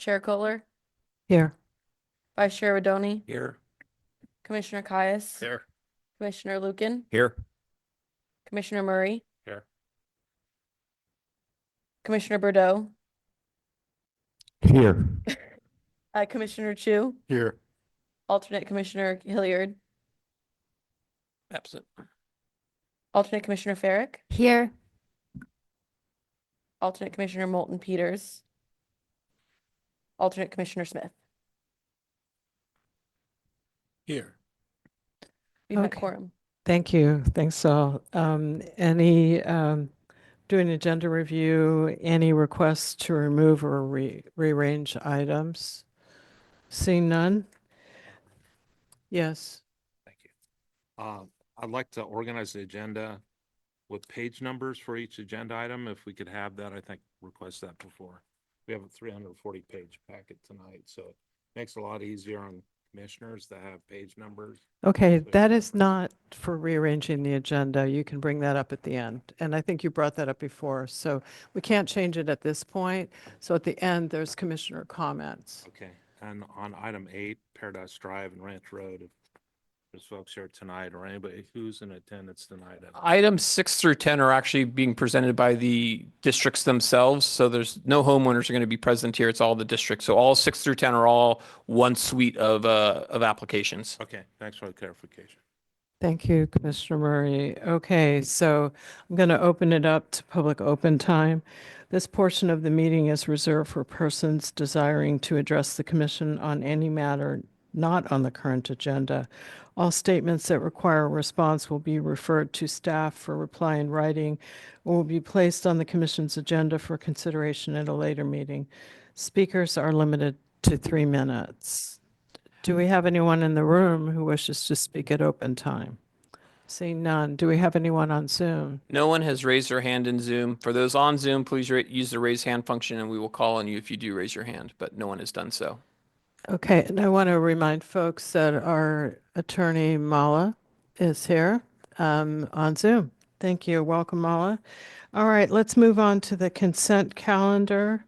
Chair Kohler, Here. Vice Chair Rodoni, Here. Commissioner Caius, Here. Commissioner Lucan, Here. Commissioner Murray, Here. Commissioner Bordeaux, Here. Commissioner Chu, Here. alternate Commissioner Hilliard, Absent. alternate Commissioner Farrick, Here. alternate Commissioner Moulton Peters, alternate Commissioner Smith. Here. We met Okay. quorum. Thank you. Thanks all. Doing agenda review, any requests to remove or rearrange items? Seeing none? Yes. Thank you. I'd like to organize the agenda with page numbers for each agenda item. If we could have that, I think request that before. We have a 340-page packet tonight, so it makes it a lot easier on commissioners to have page numbers. Okay, So that you- is not for rearranging the agenda. You can bring that up at the end. And I think you brought that up before, so we can't change it at this point. So at the end, there's commissioner comments. Okay, and on item 8, Paradise Drive and Ranch Road, if there's folks here tonight or anybody who's in attendance tonight. Items 6 through 10 are actually being presented by the districts themselves. So there's no homeowners are going to be present here. It's all the districts. So all 6 through 10 are all one suite of applications. Okay, thanks for the clarification. Thank you, Commissioner Murray. Okay, so I'm going to open it up to public open time. This portion of the meeting is reserved for persons desiring to address the commission on any matter not on the current agenda. All statements that require a response will be referred to staff for reply in writing or will be placed on the commission's agenda for consideration at a later meeting. Speakers are limited to 3 minutes. Do we have anyone in the room who wishes to speak at open time? Seeing none. Do we have anyone on Zoom? No one has raised their hand in Zoom. For those on Zoom, please use the raise hand function and we will call on you if you do raise your hand, but no one has done so. Okay, and I want to remind folks that our attorney Mala is here on Zoom. Thank you. Welcome, Mala. All right, let's move on to the consent calendar.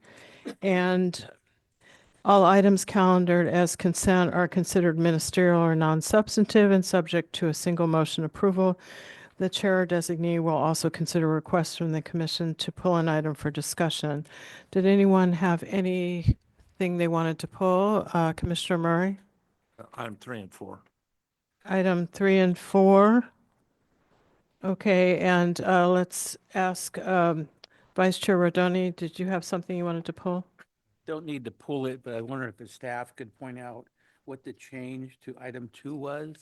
And all items calendared as consent are considered ministerial or non-substantive and subject to a single motion approval. The chair or designee will also consider requests from the commission to pull an item for discussion. Did anyone have anything they wanted to pull? Commissioner Murray? Item 3 and 4. Item 3 and 4. Okay, and let's ask Vice Chair Rodoni, did you have something you wanted to pull? Don't need to pull it, but I wonder if the staff could point out what the change to item 2 was?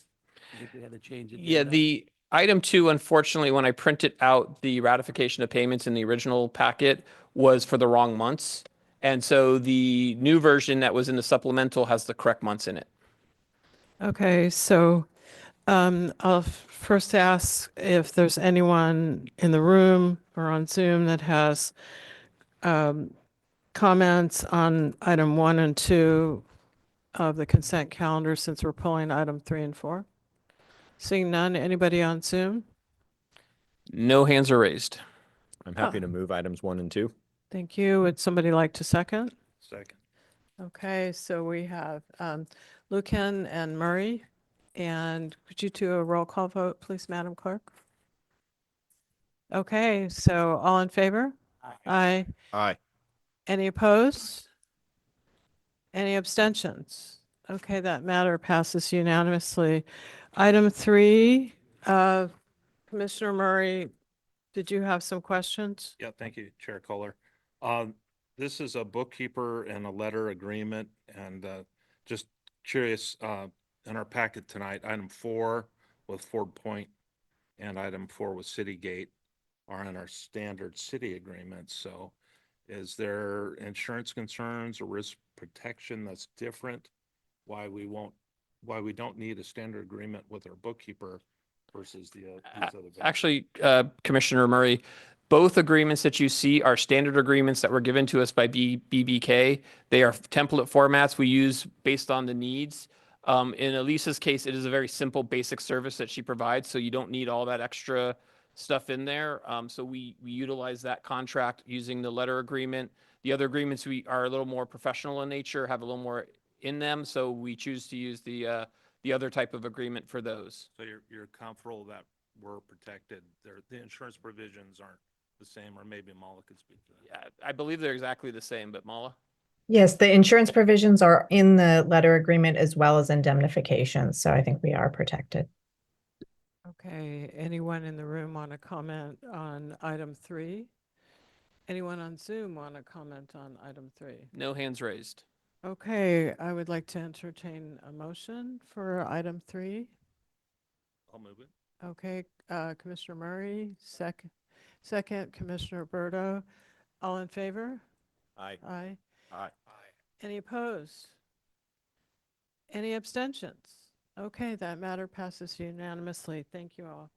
I think we had to change it. Yeah, the item 2, unfortunately, when I printed out the ratification of payments in the original packet was for the wrong months. And so the new version that was in the supplemental has the correct months in it. Okay, so I'll first ask if there's anyone in the room or on Zoom that has comments on item 1 and 2 of the consent calendar since we're pulling item 3 and 4. Seeing none, anybody on Zoom? No hands are raised. I'm happy to move items 1 and 2. Thank you. Would somebody like to second? Second. Okay, so we have Lucan and Murray. And could you do a roll call vote, please, Madam Clerk? Okay, so all in favor? Aye. Aye. Any opposed? Any abstentions? Okay, that matter passes unanimously. Item 3, Commissioner Murray, did you have some questions? Yeah, thank you, Chair Kohler. This is a bookkeeper and a letter agreement, and just curious, in our packet tonight, item 4 with Ford Point and item 4 with Citygate are in our standard city agreements. So is there insurance concerns or risk protection that's different? Why we don't need a standard agreement with our bookkeeper versus these other vendors? Actually, Commissioner Murray, both agreements that you see are standard agreements that were given to us by BBK. They are template formats we use based on the needs. In Elisa's case, it is a very simple basic service that she provides, so you don't need all that extra stuff in there. So we utilize that contract using the letter agreement. The other agreements we are a little more professional in nature, have a little more in them, so we choose to use the other type of agreement for those. So you're comfortable that we're protected, the insurance provisions aren't the same, or maybe Mala could speak to that. Yeah, I believe they're exactly the same, but Mala? Yes, the insurance provisions are in the letter agreement as well as indemnification, so I think we are protected. Okay, anyone in the room want to comment on item 3? Anyone on Zoom want to comment on item 3? No hands raised. Okay, I would like to entertain a motion for item 3. I'll move it. Okay, Commissioner Murray, second, Commissioner Berto. All in favor? Aye. Aye. Aye. Any opposed? Any abstentions? Okay, that matter passes unanimously. Thank you all.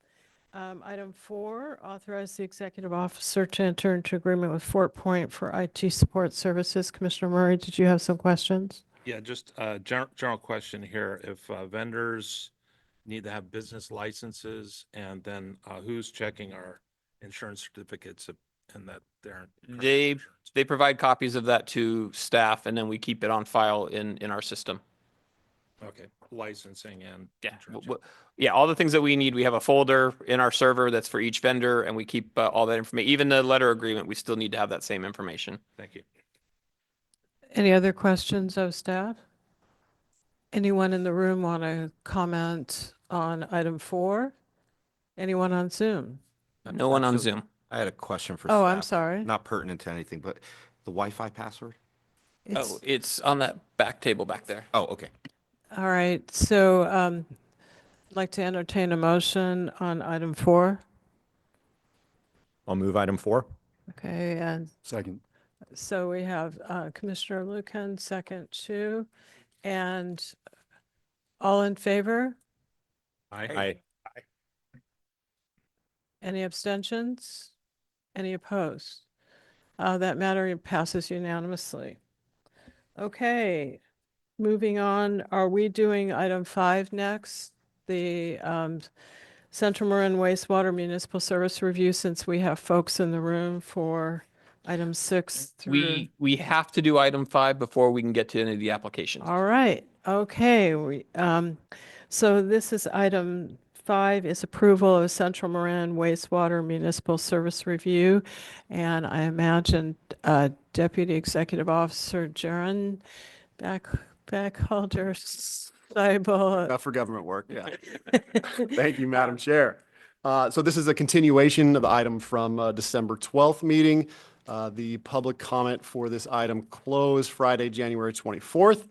Item 4, authorize the executive officer to enter into agreement with Fort Point for IT support services. Commissioner Murray, did you have some questions? Yeah, just a general question here. If vendors need to have business licenses, and then who's checking our insurance certificates and that they're They provide copies of that to staff, and then we keep it on file in our system. okay, licensing and Yeah, insurance. yeah, all the things that we need. We have a folder in our server that's for each vendor, and we keep all that information. Even the letter agreement, we still need to have that same information. Thank you. Any other questions of staff? Anyone in the room want to comment on item 4? Anyone on Zoom? No one on Actually, Zoom. I had a question for Oh, staff. I'm sorry. Not pertinent to anything, but the Wi-Fi password? Oh, it's on that back table back there. Oh, okay. All right, so I'd like to entertain a motion on item 4. I'll move item 4. Okay, and Second. so we have Commissioner Lucan, second, Chu, and all in favor? Aye. Any abstentions? Any opposed? That matter passes unanimously. Okay, moving on, are we doing item 5 next? The Central Marin Wastewater Municipal Service Review, since we have folks in the room for item 6 through. We have to do item 5 before we can get to any of the applications. All right, okay. So this is item 5 is approval of Central Marin Wastewater Municipal Service Review. And I imagine Deputy Executive Officer Jaron Backholder Seibel. Enough for government work, yeah. Thank you, Madam Chair. So this is a continuation of the item from December 12th meeting. The public comment for this item closed Friday, January 24th.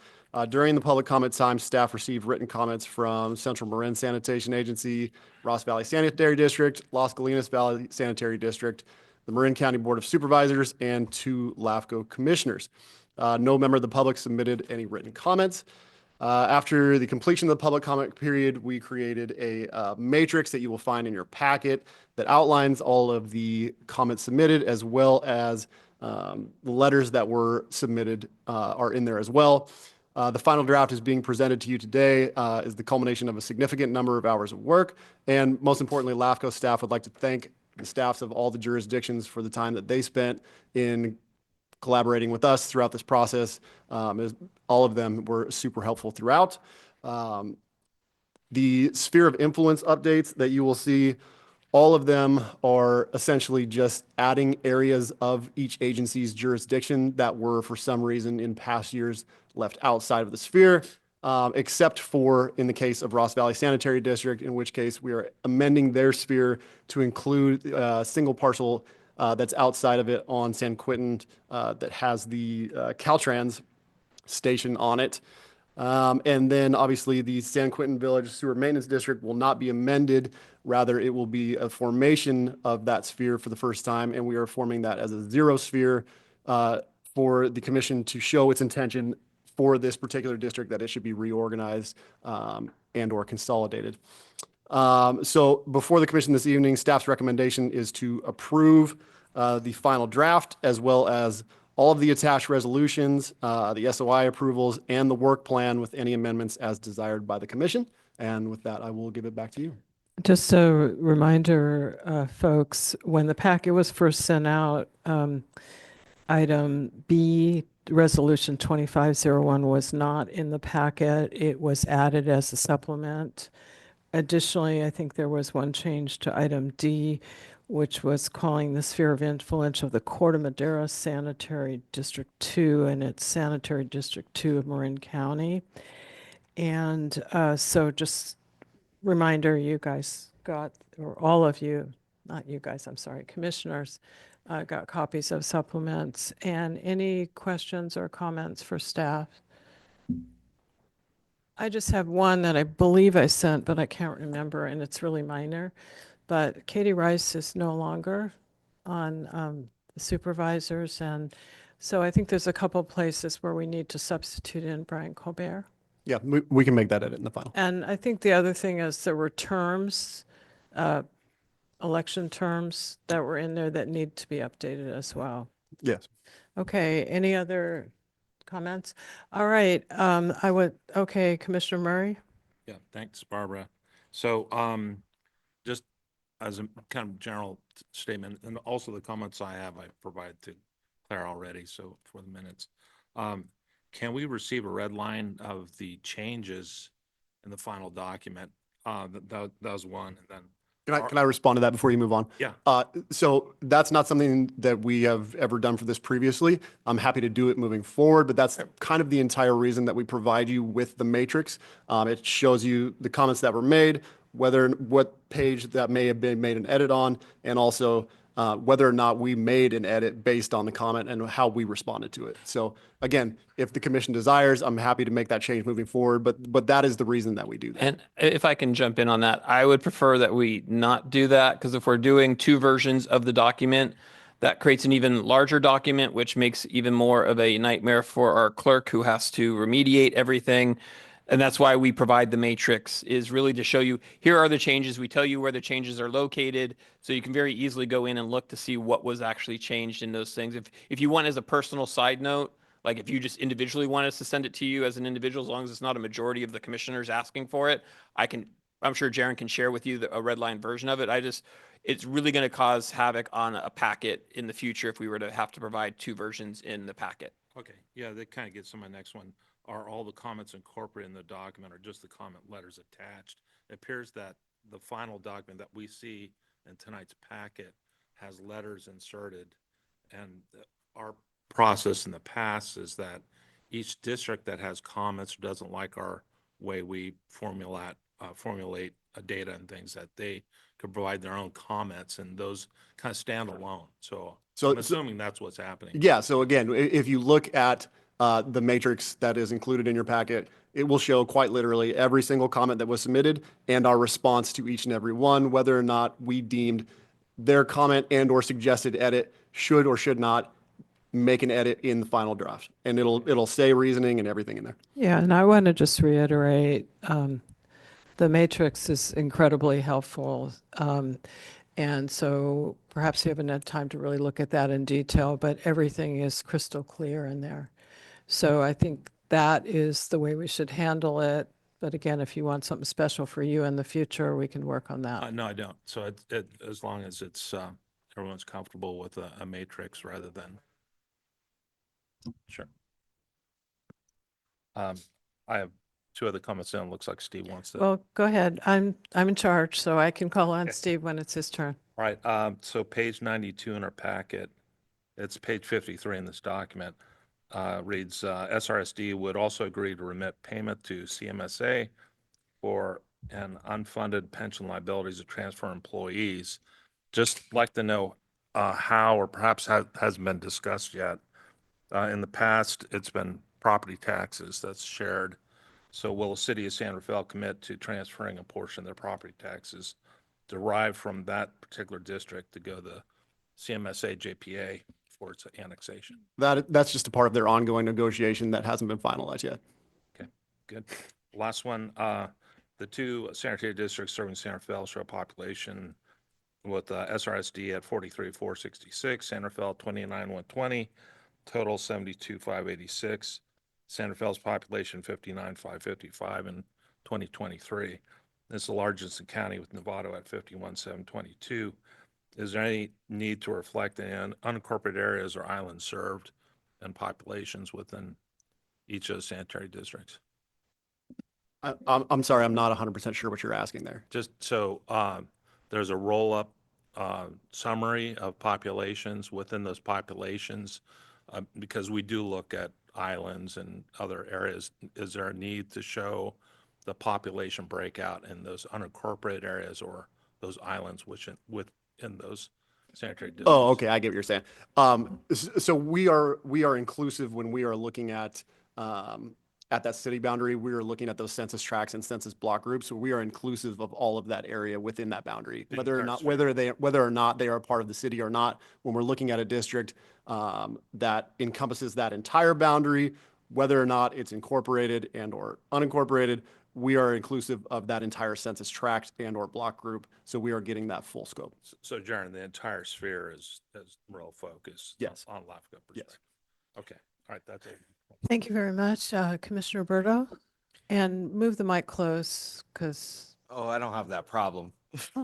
During the public comment time, staff received written comments from Central Marin Sanitation Agency, Ross Valley Sanitary District, Las Colinas Valley Sanitary District, the Marin County Board of Supervisors, and 2 LAFCo commissioners. No member of the public submitted any written comments. After the completion of the public comment period, we created a matrix that you will find in your packet that outlines all of the comments submitted, as well as the letters that were submitted are in there as well. The final draft is being presented to you today is the culmination of a significant number of hours of work. And most importantly, LAFCo staff would like to thank the staffs of all the jurisdictions for the time that they spent in collaborating with us throughout this process. All of them were super helpful throughout. The sphere of influence updates that you will see, all of them are essentially just adding areas of each agency's jurisdiction that were, for some reason, in past years left outside of the sphere, except for in the case of Ross Valley Sanitary District, in which case we are amending their sphere to include a single parcel that's outside of it on San Quentin that has the Caltrans station on it. And then obviously the San Quentin Village Sewer Maintenance District will not be amended. Rather, it will be a formation of that sphere for the first time. And we are forming that as a 0 sphere for the commission to show its intention for this particular district that it should be reorganized and or consolidated. So before the commission this evening, staff's recommendation is to approve the final draft, as well as all of the attached resolutions, the SOI approvals, and the work plan with any amendments as desired by the commission. And with that, I will give it back to you. Just a reminder, folks, when the packet was first sent out, Item B, Resolution 2501 was not in the packet. It was added as a supplement. Additionally, I think there was one change to item D, which was calling the sphere of influence of the Corte Madera Sanitary District 2, and it's Sanitary District 2 of Marin County. And so just reminder, you guys got, or all of you, not you guys, I'm sorry, commissioners, got copies of supplements. And any questions or comments for staff? I just have one that I believe I sent, but I can't remember, and it's really minor. But Katie Rice is no longer on the supervisors, and so I think there's a couple places where we need to substitute in Brian Colbert. Yeah, we can make that edit in the final. And I think the other thing is there were terms, election terms that were in there that need to be updated as well. Yes. Okay, any other comments? All right, okay, Commissioner Murray? Yeah, thanks, Barbara. So, just as a kind of general statement, and also the comments I provided to Claire already, so for the minutes. Can we receive a red line of the changes in the final document? That was one, and then. Can I respond to that before you move on? Yeah. So that's not something that we have ever done for this previously. I'm happy to do it moving forward, but that's kind of the entire reason that we provide you with the matrix. It shows you the comments that were made, what page that may have been made an edit on, and also whether or not we made an edit based on the comment and how we responded to it. So again, if the commission desires, I'm happy to make that change moving forward, but that is the reason that we do that. And if I can jump in on that, I would prefer that we not do that, because if we're doing two versions of the document, that creates an even larger document, which makes even more of a nightmare for our clerk who has to remediate everything. And that's why we provide the matrix, is really to show you, here are the changes. We tell you where the changes are located, so you can very easily go in and look to see what was actually changed in those things. If you want, as a personal side note, like if you just individually want us to send it to you as an individual, as long as it's not a majority of the commissioners asking for it, I'm sure Jaren can share with you a red line version of it. It's really going to cause havoc on a packet in the future if we were to have to provide two versions in the packet. Okay, yeah, that kind of gets to my next one. Are all the comments incorporated in the document or just the comment letters attached? It appears that the final document that we see in tonight's packet has letters inserted. And our process in the past is that each district that has comments or doesn't like our way we formulate data and things, that they could provide their own comments, and those kind of stand alone. So I'm assuming that's what's happening. Yeah, so again, if you look at the matrix that is included in your packet, it will show quite literally every single comment that was submitted and our response to each and every one, whether or not we deemed their comment and or suggested edit should or should not make an edit in the final draft. And it'll say reasoning and everything in there. Yeah, and I want to just reiterate, the matrix is incredibly helpful. And so perhaps you haven't had time to really look at that in detail, but everything is crystal clear in there. So I think that is the way we should handle it. But again, if you want something special for you in the future, we can work on that. No, I don't. So as long as it's everyone's comfortable with a matrix rather than. Sure. I have two other comments in. It looks like Steve wants to. Well, go ahead. I'm in charge, so I can call on Steve when it's his turn. All right. So page 92 in our packet, it's page 53 in this document, reads SRSD would also agree to remit payment to CMSA for an unfunded pension liabilities of transfer employees. Just like to know how, or perhaps hasn't been discussed yet. In the past, it's been property taxes that's shared. So will the city of San Rafael commit to transferring a portion of their property taxes derived from that particular district to go to CMSA JPA for its annexation? That's just a part of their ongoing negotiation that hasn't been finalized yet. Okay, good. Last one, the two sanitary districts serving San Rafael show a population with SRSD at 43,466, San Rafael 29,120, total 72,586. San Rafael's population 59,555 in 2023. This is the largest in the county, with Novato at 51,722. is there any need to reflect any unincorporated areas or islands served and populations within each of the sanitary districts? I'm sorry, I'm not 100% sure what you're asking there. Just so there's a roll-up summary of populations within those populations, because we do look at islands and other areas. Is there a need to show the population breakout in those unincorporated areas or those islands within those sanitary districts? Oh, okay, I get what you're saying. So we are inclusive when we are looking at that city boundary. We are looking at those census tracts and census block groups. So we are inclusive of all of that area within that boundary, The whether or entire not sphere. whether or not they are a part of the city or not. When we're looking at a district that encompasses that entire boundary, whether or not it's incorporated and or unincorporated, we are inclusive of that entire census tract and or block group. So we are getting that full scope. So Jaron, the entire sphere is real focus. Yes. On LAFCO Yes. perspective. Okay, all right, that's it. Thank you very much, Commissioner Berto. And move the mic close because Oh, I don't have that problem.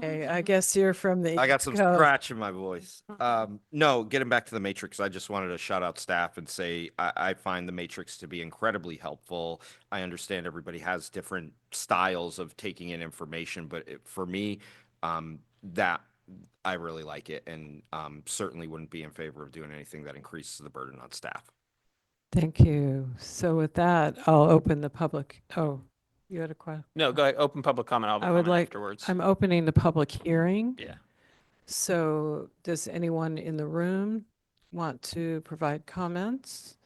I guess you're from the I got East some Coast. scratch in my voice. No, getting back to the Matrix, I just wanted to shout out staff and say I find the Matrix to be incredibly helpful. I understand everybody has different styles of taking in information, but for me, that I really like it, and certainly wouldn't be in favor of doing anything that increases the burden on staff. Thank you. So with that, I'll open the public. Oh, you had a question? No, go ahead, open public comment. I'll have a I would comment like, afterwards. I'm opening the public hearing. Yeah. So does anyone in the room want to provide comments?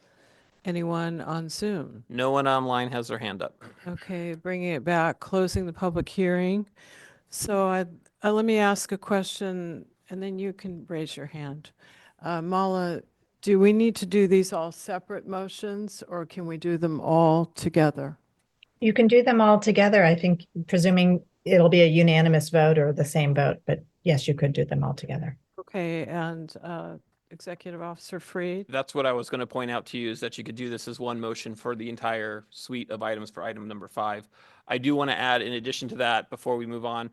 Anyone on Zoom? No one online has their hand up. Okay, bringing it back, closing the public hearing. So let me ask a question and then you can raise your hand. Mala, do we need to do these all separate motions or can we do them all together? You can do them all together, I think, presuming it'll be a unanimous vote or the same vote, but yes, you could do them all together. Okay, and Executive Officer Freed? That's what I was going to point out to you, is that you could do this as one motion for the entire suite of items for item number 5. I do want to add, in addition to that, before we move on,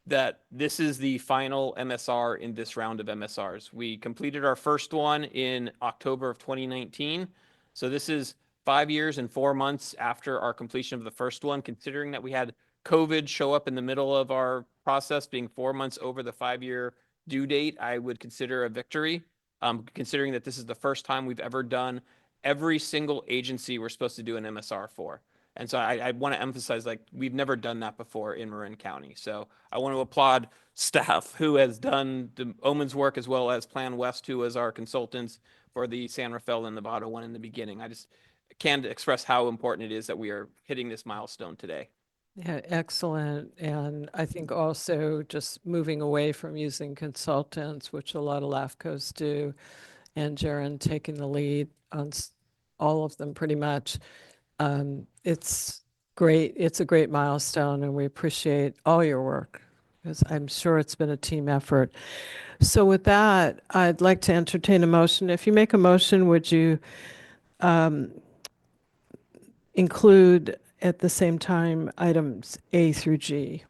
that this is the final MSR in this round of MSRs. We completed our first one in October of 2019. So this is 5 years and 4 months after our completion of the first one, considering that we had COVID show up in the middle of our process, being 4 months over the 5-year due date, I would consider a victory. Considering that this is the first time we've ever done every single agency we're supposed to do an MSR for. And so I want to emphasize, like, we've never done that before in Marin County. So I want to applaud staff who has done the Omen's work, as well as Plan West, who was our consultants for the San Rafael and Nevada one in the beginning. I just can't express how important it is that we are hitting this milestone today. Yeah, excellent. And I think also just moving away from using consultants, which a lot of LAFCOs do, and Jaron taking the lead on all of them pretty much. It's great. It's a great milestone and we appreciate all your work because I'm sure it's been a team effort. So with that, I'd like to entertain a motion. If you make a motion, would you include at the same time items A through G?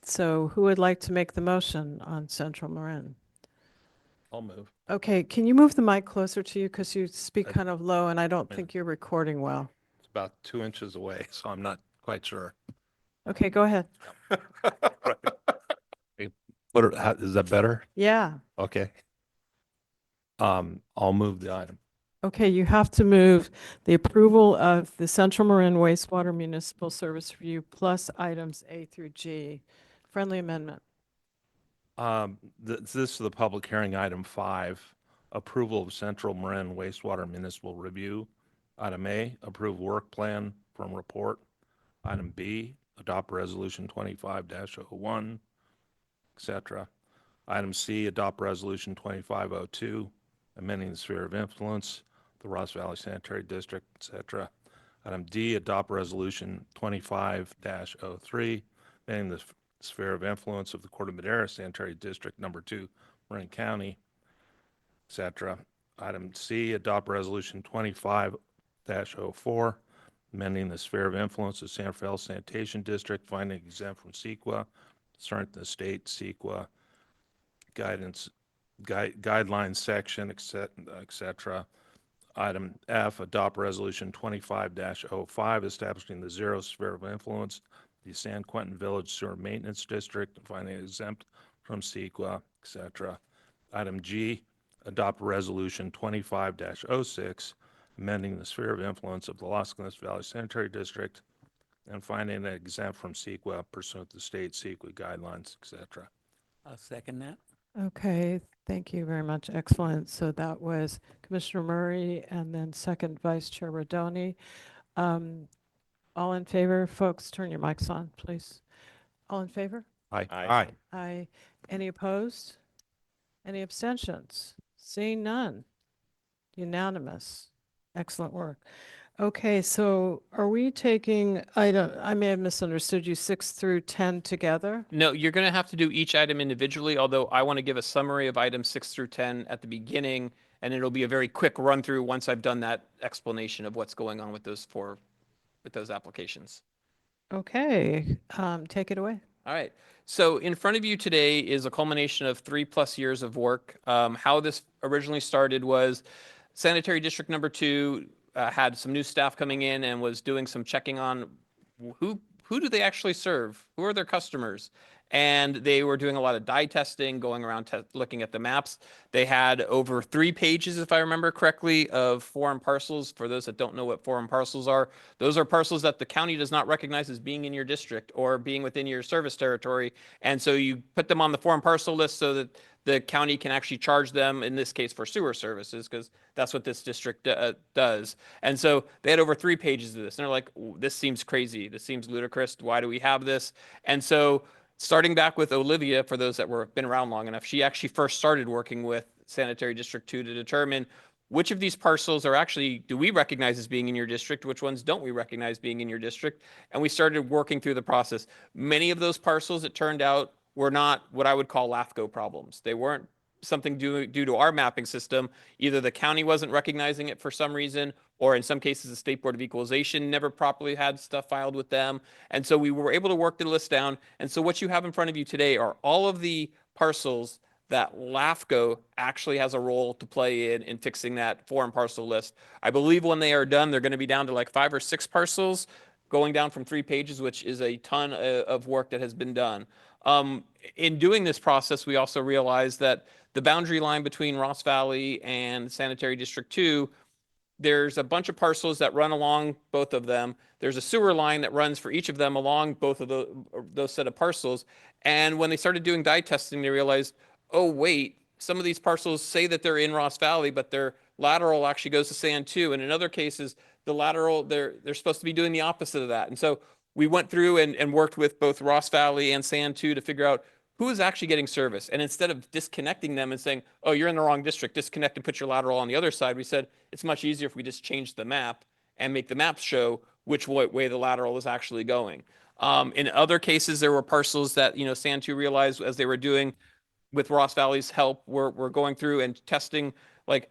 So who would like to make the motion on Central Marin? I'll move. Okay, can you move the mic closer to you because you speak I- kind of low and I don't Yeah. think you're recording well. It's about 2 inches away, so I'm not quite sure. Okay, go ahead. Is that better? Yeah. Okay. I'll move the item. Okay, you have to move the approval of the Central Marin wastewater municipal service review plus items A through G. Friendly amendment. This is the public hearing, item 5, approval of Central Marin wastewater municipal review. Item A, approve work plan from report. Item B, adopt resolution 25-01, et cetera. Item C, adopt resolution 2502, amending the sphere of influence, the Ross Valley Sanitary District, et cetera. Item D, adopt resolution 25-03, amending the sphere of influence of the Corte Madera Sanitary District Number 2, Marin County, et cetera. Item C, adopt resolution 25-04, amending the sphere of influence of San Rafael Sanitation District, finding exempt from CEQA, strengthen the state CEQA guidelines section, et cetera. Item F, adopt resolution 25-05, establishing the zero sphere of influence, the San Quentin Village Sewer Maintenance District, and finding it exempt from CEQA, et cetera. Item G, adopt resolution 25-06, amending the sphere of influence of the Las Colinas Valley Sanitary District, and finding it exempt from CEQA pursuant to state CEQA guidelines, et cetera. I'll second that. Okay, thank you very much. Excellent. So that was Commissioner Murray and then second Vice Chair Rodoni. All in favor, folks, turn your mics on, please. All in favor? Aye. Aye. Aye. Any opposed? Any abstentions? Seeing none. Unanimous. Excellent work. Okay, so are we taking I may have misunderstood you, 6 through 10 together? No, you're going to have to do each item individually, although I want to give a summary of items 6 through 10 at the beginning, and it'll be a very quick run through once I've done that explanation of what's going on with those applications. Okay, take it away. All right. So in front of you today is a culmination of 3+ years of work. How this originally started was Sanitary District Number 2 had some new staff coming in and was doing some checking on who do they actually serve? Who are their customers? And they were doing a lot of dye testing, going around looking at the maps. They had over 3 pages, if I remember correctly, of foreign parcels. For those that don't know what foreign parcels are, those are parcels that the county does not recognize as being in your district or being within your service territory. And so you put them on the foreign parcel list so that the county can actually charge them, in this case, for sewer services, because that's what this district does. And so they had over 3 pages of this. And they're like, this seems crazy. This seems ludicrous. Why do we have this? And so starting back with Olivia, for those that been around long enough, she actually first started working with Sanitary District 2 to determine which of these parcels are actually, do we recognize as being in your district? Which ones don't we recognize being in your district? And we started working through the process. Many of those parcels, it turned out, were not what I would call LAFCo problems. They weren't something due to our mapping system. Either the county wasn't recognizing it for some reason, or in some cases, the State Board of Equalization never properly had stuff filed with them. And so we were able to work the list down. And so what you have in front of you today are all of the parcels that LAFCo actually has a role to play in fixing that foreign parcel list. I believe when they are done, they're going to be down to like 5 or 6 parcels, going down from 3 pages, which is a ton of work that has been done. In doing this process, we also realized that the boundary line between Ross Valley and Sanitary District 2, there's a bunch of parcels that run along both of them. There's a sewer line that runs for each of them along both of those set of parcels. And when they started doing dye testing, they realized, oh, wait, some of these parcels say that they're in Ross Valley, but their lateral actually goes to Sand 2. And in other cases, the lateral, they're supposed to be doing the opposite of that. And so we went through and worked with both Ross Valley and Sand 2 to figure out who is actually getting service. And instead of disconnecting them and saying, oh, you're in the wrong district, disconnect and put your lateral on the other side, we said it's much easier if we just change the map and make the map show which way the lateral is actually going. In other cases, there were parcels that, Sand 2 realized as they were doing with Ross Valley's help, we're going through and testing, like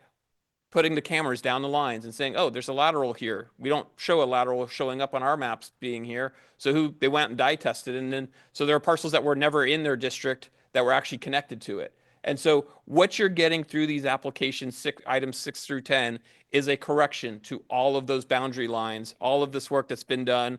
putting the cameras down the lines and saying, oh, there's a lateral here. We don't show a lateral showing up on our maps being here. So they went and dye tested. And then, so there are parcels that were never in their district that were actually connected to it. And so what you're getting through these applications, items 6 through 10, is a correction to all of those boundary lines, all of this work that's been done,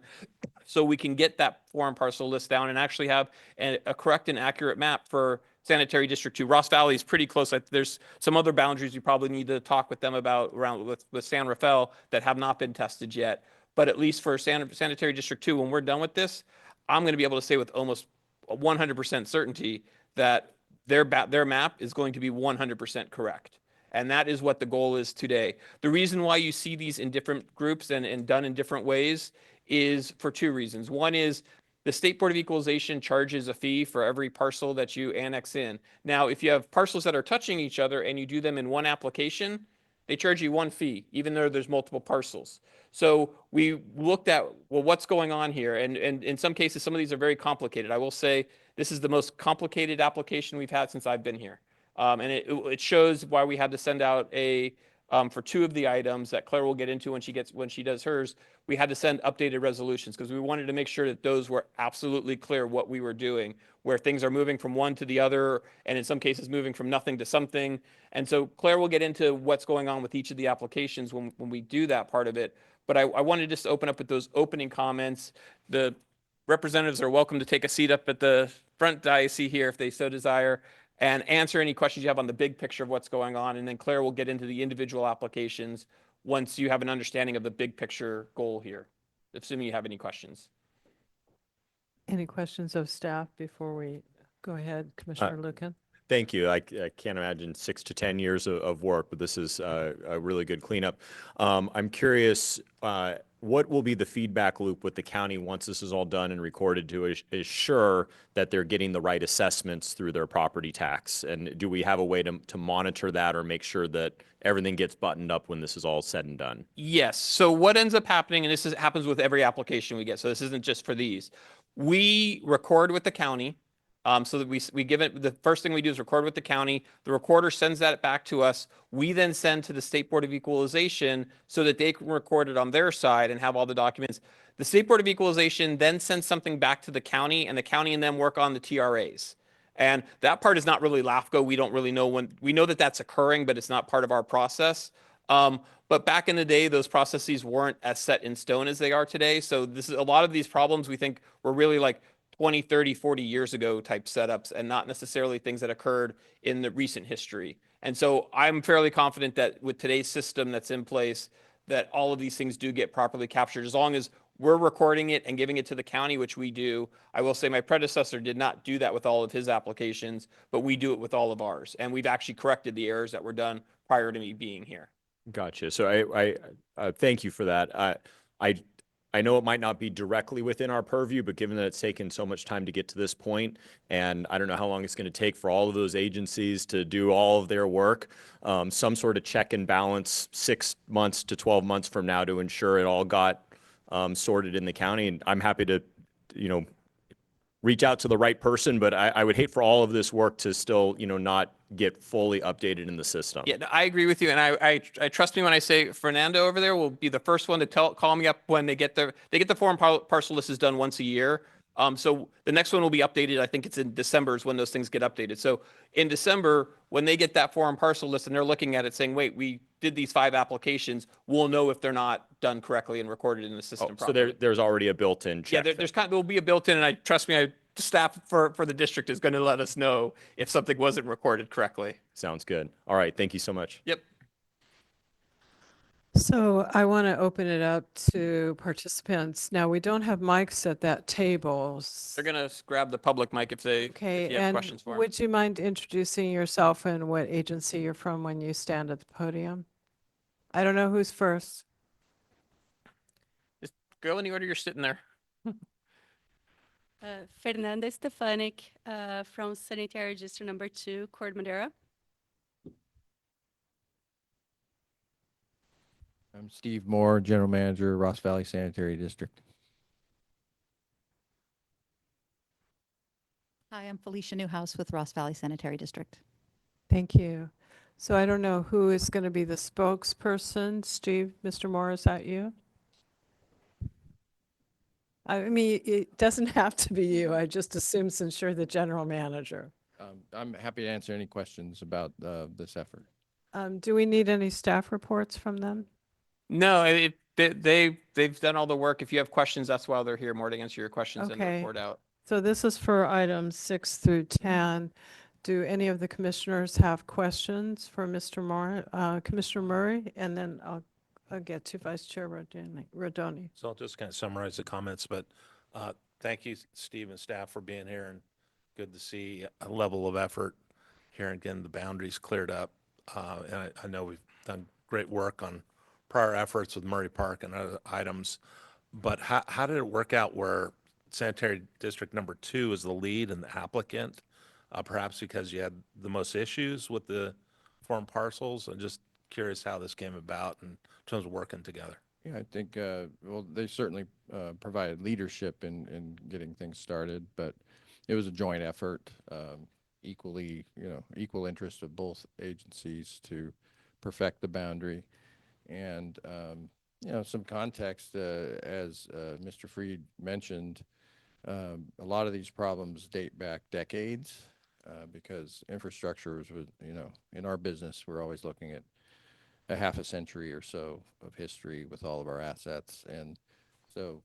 so we can get that foreign parcel list down and actually have a correct and accurate map for Sanitary District 2. Ross Valley is pretty close. There's some other boundaries you probably need to talk with them about around with San Rafael that have not been tested yet. But at least for Sanitary District 2, when we're done with this, I'm going to be able to say with almost 100% certainty that their map is going to be 100% correct. And that is what the goal is today. The reason why you see these in different groups and done in different ways is for 2 reasons. One is the State Board of Equalization charges a fee for every parcel that you annex in. Now, if you have parcels that are touching each other and you do them in one application, they charge you 1 fee, even though there's multiple parcels. So we looked at, well, what's going on here? And in some cases, some of these are very complicated. I will say this is the most complicated application we've had since I've been here. And it shows why we had to send out a for 2 of the items that Claire will get into when she does hers. We had to send updated resolutions because we wanted to make sure that those were absolutely clear what we were doing, where things are moving from one to the other, and in some cases moving from nothing to something. And so Claire will get into what's going on with each of the applications when we do that part of it. But I wanted just to open up with those opening comments. The representatives are welcome to take a seat up at the front dais here if they so desire, and answer any questions you have on the big picture of what's going on. And then Claire will get into the individual applications once you have an understanding of the big picture goal here, assuming you have any questions. Any questions of staff before we go ahead, Commissioner Lucan? Thank you. I can't imagine 6 to 10 years of work, but this is a really good cleanup. I'm curious, what will be the feedback loop with the county once this is all done and recorded to assure that they're getting the right assessments through their property tax? And do we have a way to monitor that or make sure that everything gets buttoned up when this is all said and done? Yes. So what ends up happening, and happens with every application we get, so this isn't just for these. We record with the county. So that we give it, the first thing we do is record with the county. The recorder sends that back to us. We then send to the State Board of Equalization so that they can record it on their side and have all the documents. The State Board of Equalization then sends something back to the county, and the county and them work on the TRAs. And that part is not really LAFCo. We don't really know when. We know that that's occurring, but it's not part of our process. But back in the day, those processes weren't as set in stone as they are today. So this is a lot of these problems we think were really like 20, 30, 40 years ago type setups, and not necessarily things that occurred in the recent history. And so I'm fairly confident that with today's system that's in place, that all of these things do get properly captured, as long as we're recording it and giving it to the county, which we do. I will say my predecessor did not do that with all of his applications, but we do it with all of ours. And we've actually corrected the errors that were done prior to me being here. Gotcha. So I thank you for that. I know it might not be directly within our purview, but given that it's taken so much time to get to this point, and I don't know how long it's going to take for all of those agencies to do all of their work, some sort of check and balance 6 months to 12 months from now to ensure it all got sorted in the county. And I'm happy to, reach out to the right person, but I would hate for all of this work to still, not get fully updated in the system. Yeah, no, I agree with you, and I trust me when I say Fernando over there will be the first one to call me up when they get the form parcel list is done once a year. So the next one will be updated. I think it's in December is when those things get updated. So in December, when they get that form parcel list and they're looking at it saying, wait, we did these 5 applications, we'll know if they're not done correctly and recorded in the system So properly. there's already a built-in check. Yeah, there'll be a built-in, and trust me, the staff for the district is going to let us know if something wasn't recorded correctly. Sounds good. All right. Thank you so much. Yep. So I want to open it up to participants. Now, we don't have mics at that table. They're going to grab the public mic if Okay, you have and questions for them. would you mind introducing yourself and what agency you're from when you stand at the podium? I don't know who's first. Just go in the order you're sitting there. Fernanda Stefanik from Sanitary District Number 2, Cord Madera. I'm Steve Moore, General Manager, Ross Valley Sanitary District. Hi, I'm Felicia Newhouse with Ross Valley Sanitary District. Thank you. So I don't know who is going to be the spokesperson. Steve, Mr. Moore, is that you? I mean, it doesn't have to be you. I just assume since you're the general manager. I'm happy to answer any questions about this effort. Do we need any staff reports from them? No, they've done all the work. If you have questions, that's why they're here, more to answer your questions and Okay. report out. So this is for items 6 through 10. Do any of the commissioners have questions for Mr. Moore, Commissioner Murray? And then I'll get to Vice Chair Rodoni. So I'll just kind of summarize the comments, but thank you, Steve and staff, for being here, and good to see a level of effort here and getting the boundaries cleared up. And I know we've done great work on prior efforts with Murray Park and other items, but how did it work out where Sanitary District Number 2 is the lead and the applicant? Perhaps because you had the most issues with the form parcels? I'm just curious how this came about in terms of working together. Yeah, I think, well, they certainly provided leadership in getting things started, but it was a joint effort, equal interest of both agencies to perfect the boundary. And, some context, as Mr. Freed mentioned, a lot of these problems date back decades because infrastructure was, in our business, we're always looking at a half a century or so of history with all of our assets. And so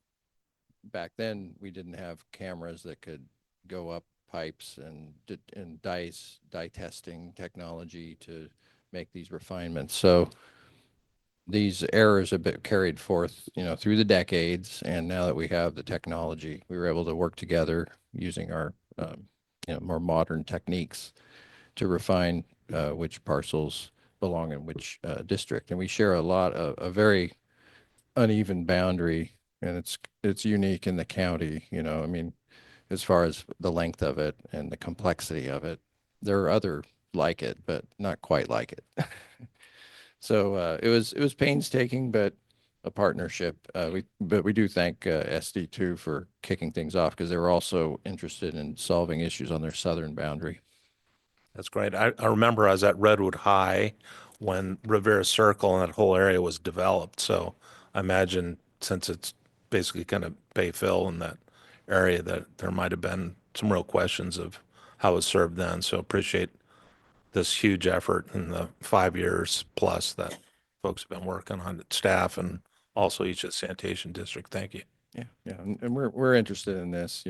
back then, we didn't have cameras that could go up pipes and dye testing technology to make these refinements. So these errors have been carried forth, through the decades. And now that we have the technology, we were able to work together using our, more modern techniques to refine which parcels belong in which district. And we share a very uneven boundary, and it's unique in the county, as far as the length of it and the complexity of it. There are other like it, but not quite like it. So it was painstaking, but a partnership. But we do thank SD2 for kicking things off because they were also interested in solving issues on their southern boundary. That's great. I remember I was at Redwood High when Rivera Circle and that whole area was developed. So I imagine since it's basically kind of Bay Fill in that area that there might have been some real questions of how it was served then. So appreciate this huge effort in the 5 years plus that folks have been working on it, staff and also each of the sanitation district. Thank you. Yeah, and we're interested in this,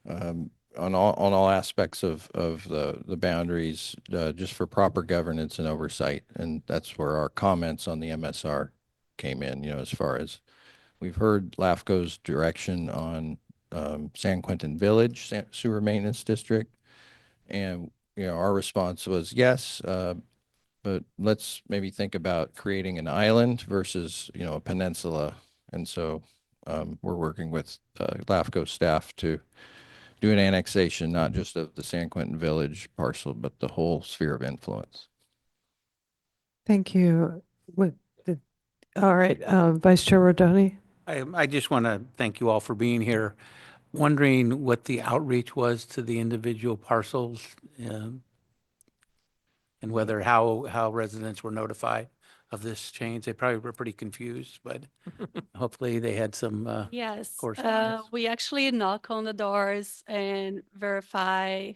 on all aspects of the boundaries, just for proper governance and oversight. And that's where our comments on the MSR came in, as far as we've heard LAFCo's direction on San Quentin Village Sewer Maintenance District. And, our response was yes, but let's maybe think about creating an island versus, a peninsula. And so we're working with LAFCO staff to do an annexation, not just of the San Quentin Village parcel, but the whole sphere of influence. Thank you. All right, Vice Chair Rodoni? I just want to thank you all for being here. Wondering what the outreach was to the individual parcels, and whether how residents were notified of this change. They probably were pretty confused, but hopefully they had some Yes, correspondence. we actually knock on the doors and verify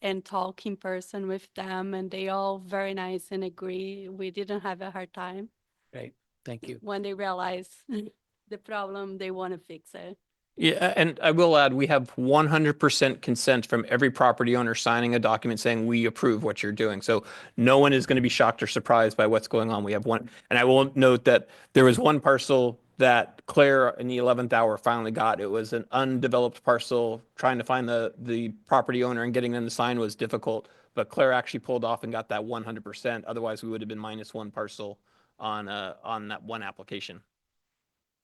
and talk in person with them, and they all very nice and agree. We didn't have a hard time. Great, thank you. When they realize the problem, they want to fix it. Yeah, and I will add, we have 100% consent from every property owner signing a document saying we approve what you're doing. So no one is going to be shocked or surprised by what's going on. We have one, and I will note that there was one parcel that Claire in the 11th hour finally got. It was an undeveloped parcel. Trying to find the property owner and getting them to sign was difficult, but Claire actually pulled off and got that 100%. Otherwise, we would have been minus one parcel on that one application.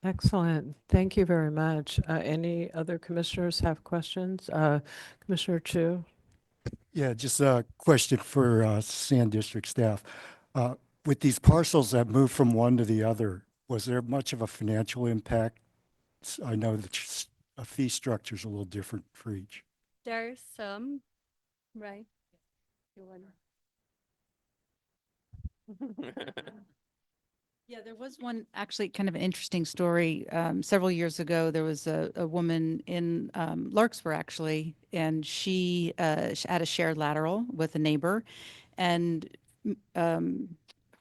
Excellent. Thank you very much. Any other commissioners have questions? Commissioner Chu? Yeah, just a question for Sand District staff. With these parcels that move from one to the other, was there much of a financial impact? I know that a fee structure is a little different for each. There's some, right? You wanna- Yeah, there was one actually kind of an interesting story. Several years ago, there was a woman in Larkspur actually, and she had a shared lateral with a neighbor, and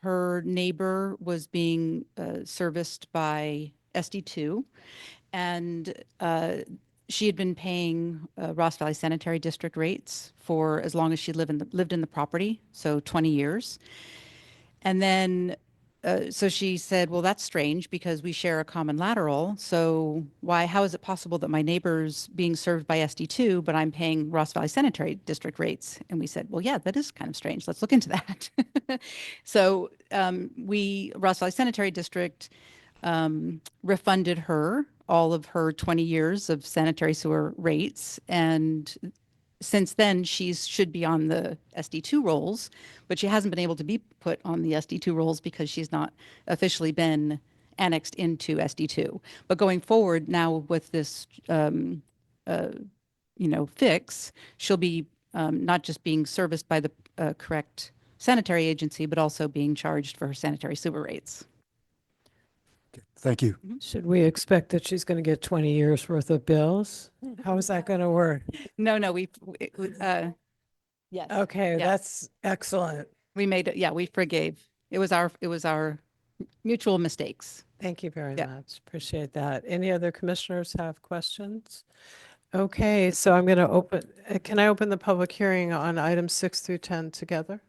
her neighbor was being serviced by SD2, and she had been paying Ross Valley Sanitary District rates for as long as she lived in the property, so 20 years. And then so she said, well, that's strange because we share a common lateral. So how is it possible that my neighbor's being served by SD2, but I'm paying Ross Valley Sanitary District rates? And we said, well, yeah, that is kind of strange. Let's look into that. So Ross Valley Sanitary District refunded her all of her 20 years of sanitary sewer rates. And since then, she should be on the SD2 rolls, but she hasn't been able to be put on the SD2 rolls because she's not officially been annexed into SD2. But going forward now with this, fix, she'll be not just being serviced by the correct sanitary agency, but also being charged for her sanitary sewer rates. Thank you. Should we expect that she's going to get 20 years worth of bills? How is that going to work? No, yes. Okay, Yeah. that's excellent. We made it, yeah, we forgave. It was our mutual mistakes. Thank you very Yeah. much. Appreciate that. Any other commissioners have questions? Okay, so I'm going to can I open the public hearing on items 6 through 10 together?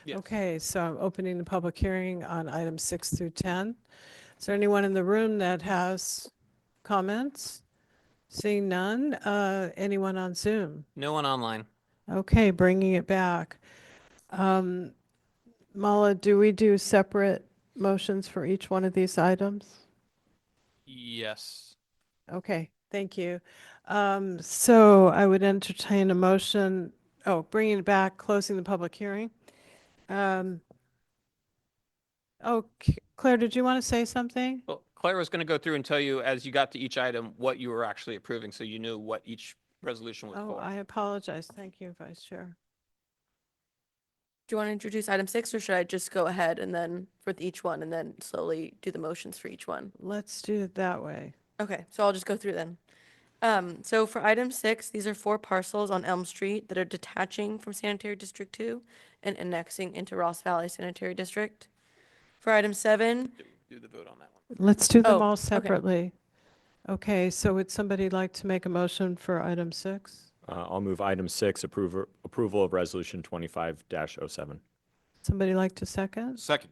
Yes. Okay, so I'm opening the public hearing on items 6 through 10. Is there anyone in the room that has comments? Seeing none, anyone on Zoom? No one online. Okay, bringing it back. Mala, do we do separate motions for each one of these items? Yes. Okay, thank you. So I would entertain a motion, bringing it back, closing the public hearing. Claire, did you want to say something? Well, Claire was going to go through and tell you as you got to each item what you were actually approving, so you knew what each resolution was Oh, for. I apologize. Thank you, Vice Chair. Do you want to introduce item 6, or should I just go ahead and then for each one and then slowly do the motions for each one? Let's do it that way. Okay, so I'll just go through then. So for item 6, these are 4 parcels on Elm Street that are detaching from Sanitary District 2 and annexing into Ross Valley Sanitary District. For item 7, Do the vote on that one. Let's do them Oh, all okay. separately. Okay, so would somebody like to make a motion for item 6? I'll move item 6, approval of resolution 25-07. Somebody like to second? Second.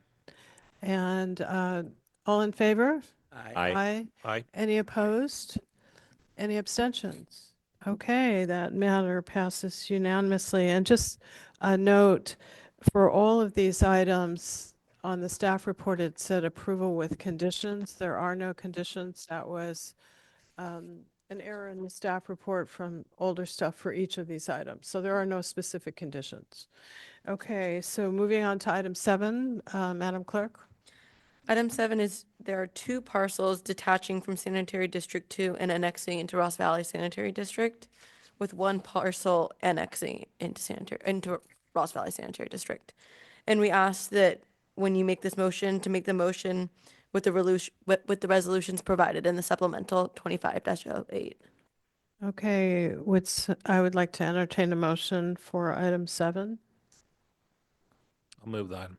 And all in favor? Aye. Aye. Any opposed? Any abstentions? Okay, that matter passes unanimously. And just a note, for all of these items on the staff report, it said approval with conditions. There are no conditions. That was an error in the staff report from older stuff for each of these items. So there are no specific conditions. Okay, so moving on to item 7, Madam Clerk. item 7 is there are 2 parcels detaching from Sanitary District 2 and annexing into Ross Valley Sanitary District, with 1 parcel annexing into Ross Valley Sanitary District. And we ask that when you make this motion, to make the motion with the resolutions provided in the supplemental 25-08. Okay, I would like to entertain a motion for item 7. I'll move that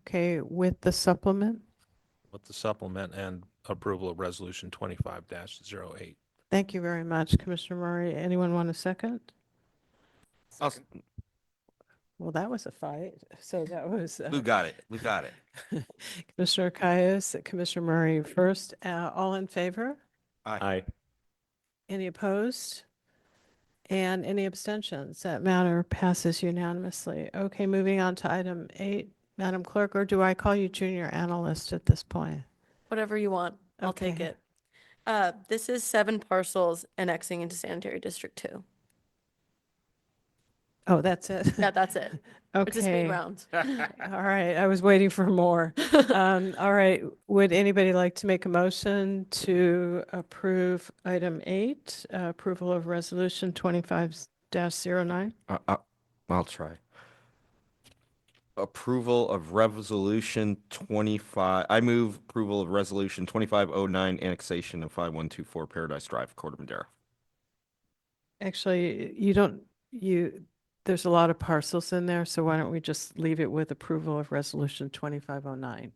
Okay, with the supplement. with the supplement and approval of resolution 25-08. Thank you very much, Commissioner Murray. Anyone want a second? Well, that was a fight. So that was Lou got it. We got it. Commissioner Caius, Commissioner Murray first. All in favor? Aye. Any opposed? And any abstentions? That matter passes unanimously. Okay, moving on to item 8. Madam Clerk, or do I call you junior analyst at this point? Whatever you want, I'll take Okay. it. This is 7 parcels annexing into Sanitary District 2. Oh, that's it? Yeah, that's it. It's a speed Okay. round. All right, I was waiting for more. All right, would anybody like to make a motion to approve item 8, approval of resolution 25-09? I'll try. Approval of resolution 25. I move approval of resolution 2509, annexation of 5124 Paradise Drive, Corte Madera. Actually, there's a lot of parcels in there, so why don't we just leave it with approval of resolution 2509?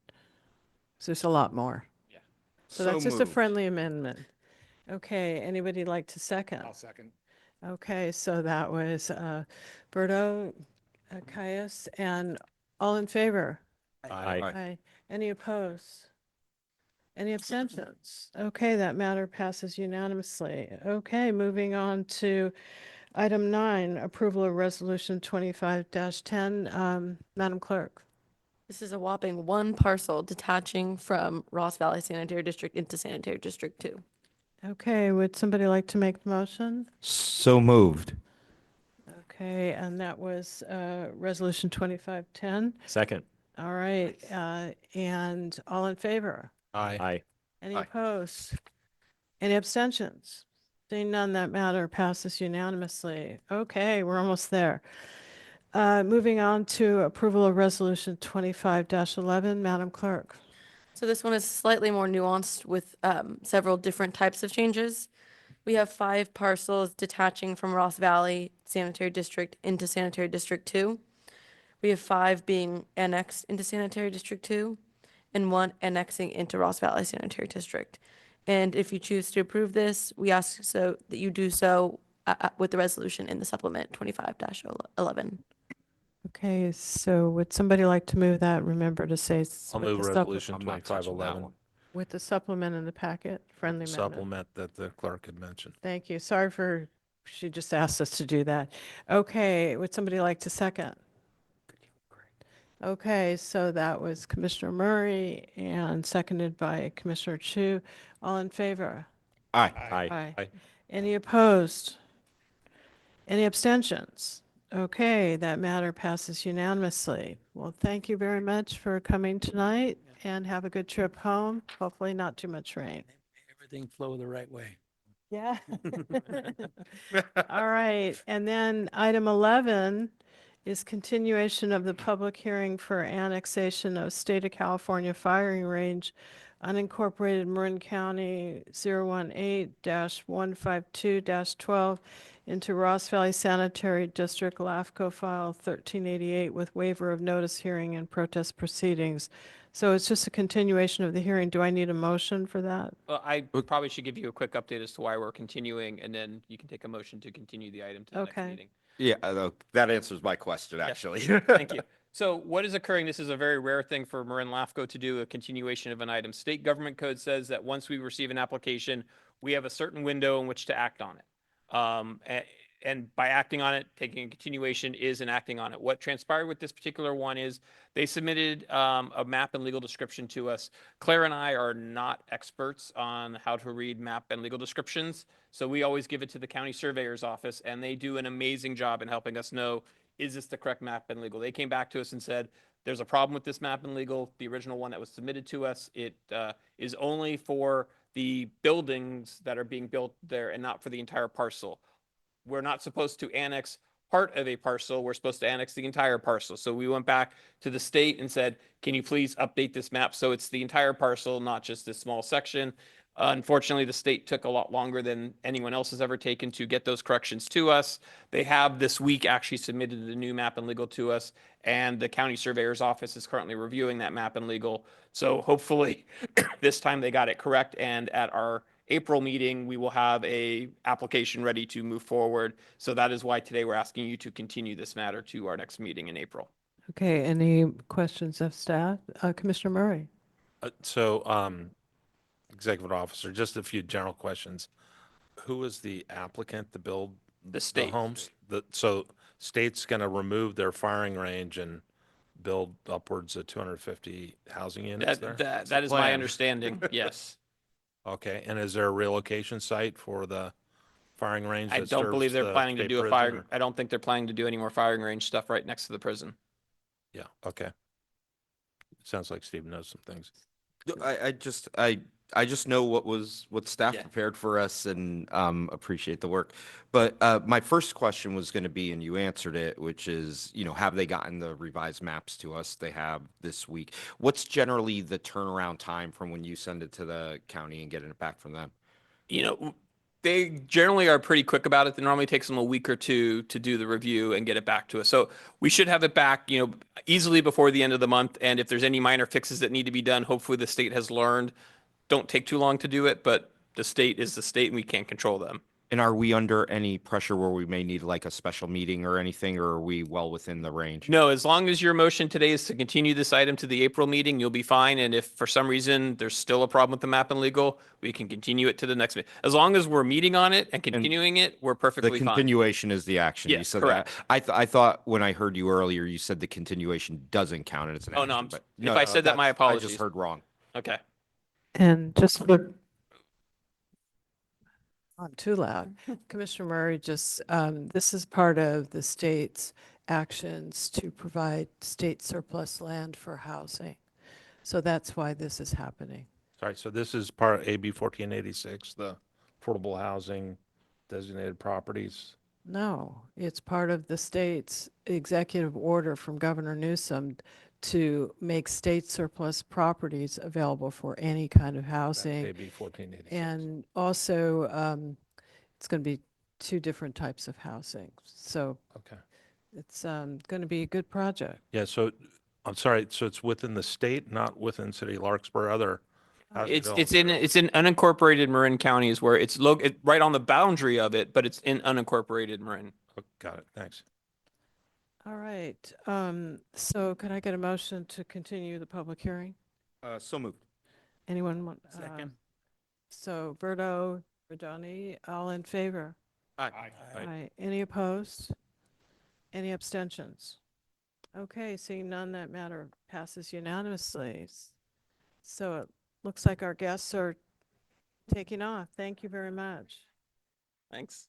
So there's a lot more. Yeah. So that's just a moved. friendly amendment. Okay, anybody like to second? I'll second. Okay, so that was Berto, Caius, and all in favor? Aye. Aye. Any opposed? Any abstentions? Okay, that matter passes unanimously. Okay, moving on to item 9, approval of resolution 25-10. Madam Clerk. This is a whopping 1 parcel detaching from Ross Valley Sanitary District into Sanitary District 2. Okay, would somebody like to make the motion? So moved. Okay, and that was resolution 25-10. Second. All right, and all in favor? Aye. Aye. Any Aye. opposed? Any abstentions? Seeing none, that matter passes unanimously. Okay, we're almost there. Moving on to approval of Resolution 25-11, Madam Clerk. So this one is slightly more nuanced with several different types of changes. We have 5 parcels detaching from Ross Valley Sanitary District into Sanitary District 2. We have 5 being annexed into Sanitary District 2 and 1 annexing into Ross Valley Sanitary District. And if you choose to approve this, we ask so that you do so with the resolution in the supplement 25-11. Okay, so would somebody like to move that? Remember to say I'll with move the resolution I'm not touching that 2511. one. with the supplement in the packet, friendly amendment. Supplement that the clerk had mentioned. Thank you. Sorry for, she just asked us to do that. Okay, would somebody like to second? Okay, so that was Commissioner Murray and seconded by Commissioner Chu. All in favor? Aye. Aye. Aye. Any opposed? Any abstentions? Okay, that matter passes unanimously. Well, thank you very much for coming tonight and have a good trip home. Hopefully not too much rain. Everything flow the right way. Yeah. All right, and then item 11 is continuation of the public hearing for annexation of State of California Firing Range, unincorporated Marin County 018-152-12 into Ross Valley Sanitary District LAFCO file 1388 with waiver of notice hearing and protest proceedings. So it's just a continuation of the hearing. Do I need a motion for that? Well, I probably should give you a quick update as to why we're continuing, and then you can take a motion to continue the item to the next Okay. meeting. Yeah, that answers my question, Yes. actually. Thank you. So what is occurring, this is a very rare thing for Marin LAFCo to do, a continuation of an item. State government code says that once we receive an application, we have a certain window in which to act on it. And by acting on it, taking a continuation is enacting on it. What transpired with this particular one is they submitted a map and legal description to us. Claire and I are not experts on how to read map and legal descriptions, so we always give it to the county surveyor's office, and they do an amazing job in helping us know, is this the correct map and legal? They came back to us and said, there's a problem with this map and legal. The original one that was submitted to us, it is only for the buildings that are being built there and not for the entire parcel. We're not supposed to annex part of a parcel. We're supposed to annex the entire parcel. So we went back to the state and said, can you please update this map so it's the entire parcel, not just this small section? Unfortunately, the state took a lot longer than anyone else has ever taken to get those corrections to us. They have this week actually submitted the new map and legal to us, and the county surveyor's office is currently reviewing that map and legal. So hopefully this time they got it correct, and at our April meeting, we will have a application ready to move forward. So that is why today we're asking you to continue this matter to our next meeting in April. Okay, any questions of staff? Commissioner Murray? Executive Officer, just a few general questions. Who is the applicant to build The state. homes? So state's going to remove their firing range and build upwards of 250 housing units there? That is my plan. understanding, yes. Okay, and is there a relocation site for the firing range I that don't believe serves they're the planning to state do a prison, fire, or- I don't think they're planning to do any more firing range stuff right next to the prison. Yeah, okay. Sounds like Steve knows some things. I just know what staff Yeah. prepared for us and appreciate the work. But my first question was going to be, and you answered it, which is, have they gotten the revised maps to us? They have this week. What's generally the turnaround time from when you send it to the county and getting it back from them? They generally are pretty quick about it. It normally takes them a week or two to do the review and get it back to us. So we should have it back, easily before the end of the month. And if there's any minor fixes that need to be done, hopefully the state has learned. Don't take too long to do it, but the state is the state and we can't control them. And are we under any pressure where we may need like a special meeting or anything, or are we well within the range? No, as long as your motion today is to continue this item to the April meeting, you'll be fine. And if for some reason there's still a problem with the map and legal, we can continue it to the next meeting. As long as we're meeting on it and continuing it, we're The perfectly fine. continuation is the action. You Yes, said correct. that. I thought when I heard you earlier, you said the continuation doesn't count and it's an Oh, no, action. But if I said that, my I apologies. just heard wrong. Okay. And just for, not too loud, Commissioner Murray, just, this is part of the state's actions to provide state surplus land for housing. So that's why this is happening. Sorry, so this is part of AB 1486, the affordable housing designated properties. No, it's part of the state's executive order from Governor Newsom to make state surplus properties available for any kind of housing. AB 1486. And also, it's going to be two different types of housing. So Okay. it's going to be a good project. Yeah, so, I'm sorry, so it's within the state, not within City of Larkspur, other housing It's developments? in unincorporated Marin County is where it's right on the boundary of it, but it's in unincorporated Marin. Oh, got it, thanks. All right. So can I get a motion to continue the public hearing? So moved. Anyone want? Second. So Berto, Rodoni, all in favor? Aye. Aye. Any opposed? Any abstentions? Okay, seeing none, that matter passes unanimously. So it looks like our guests are taking off. Thank you very much. Thanks.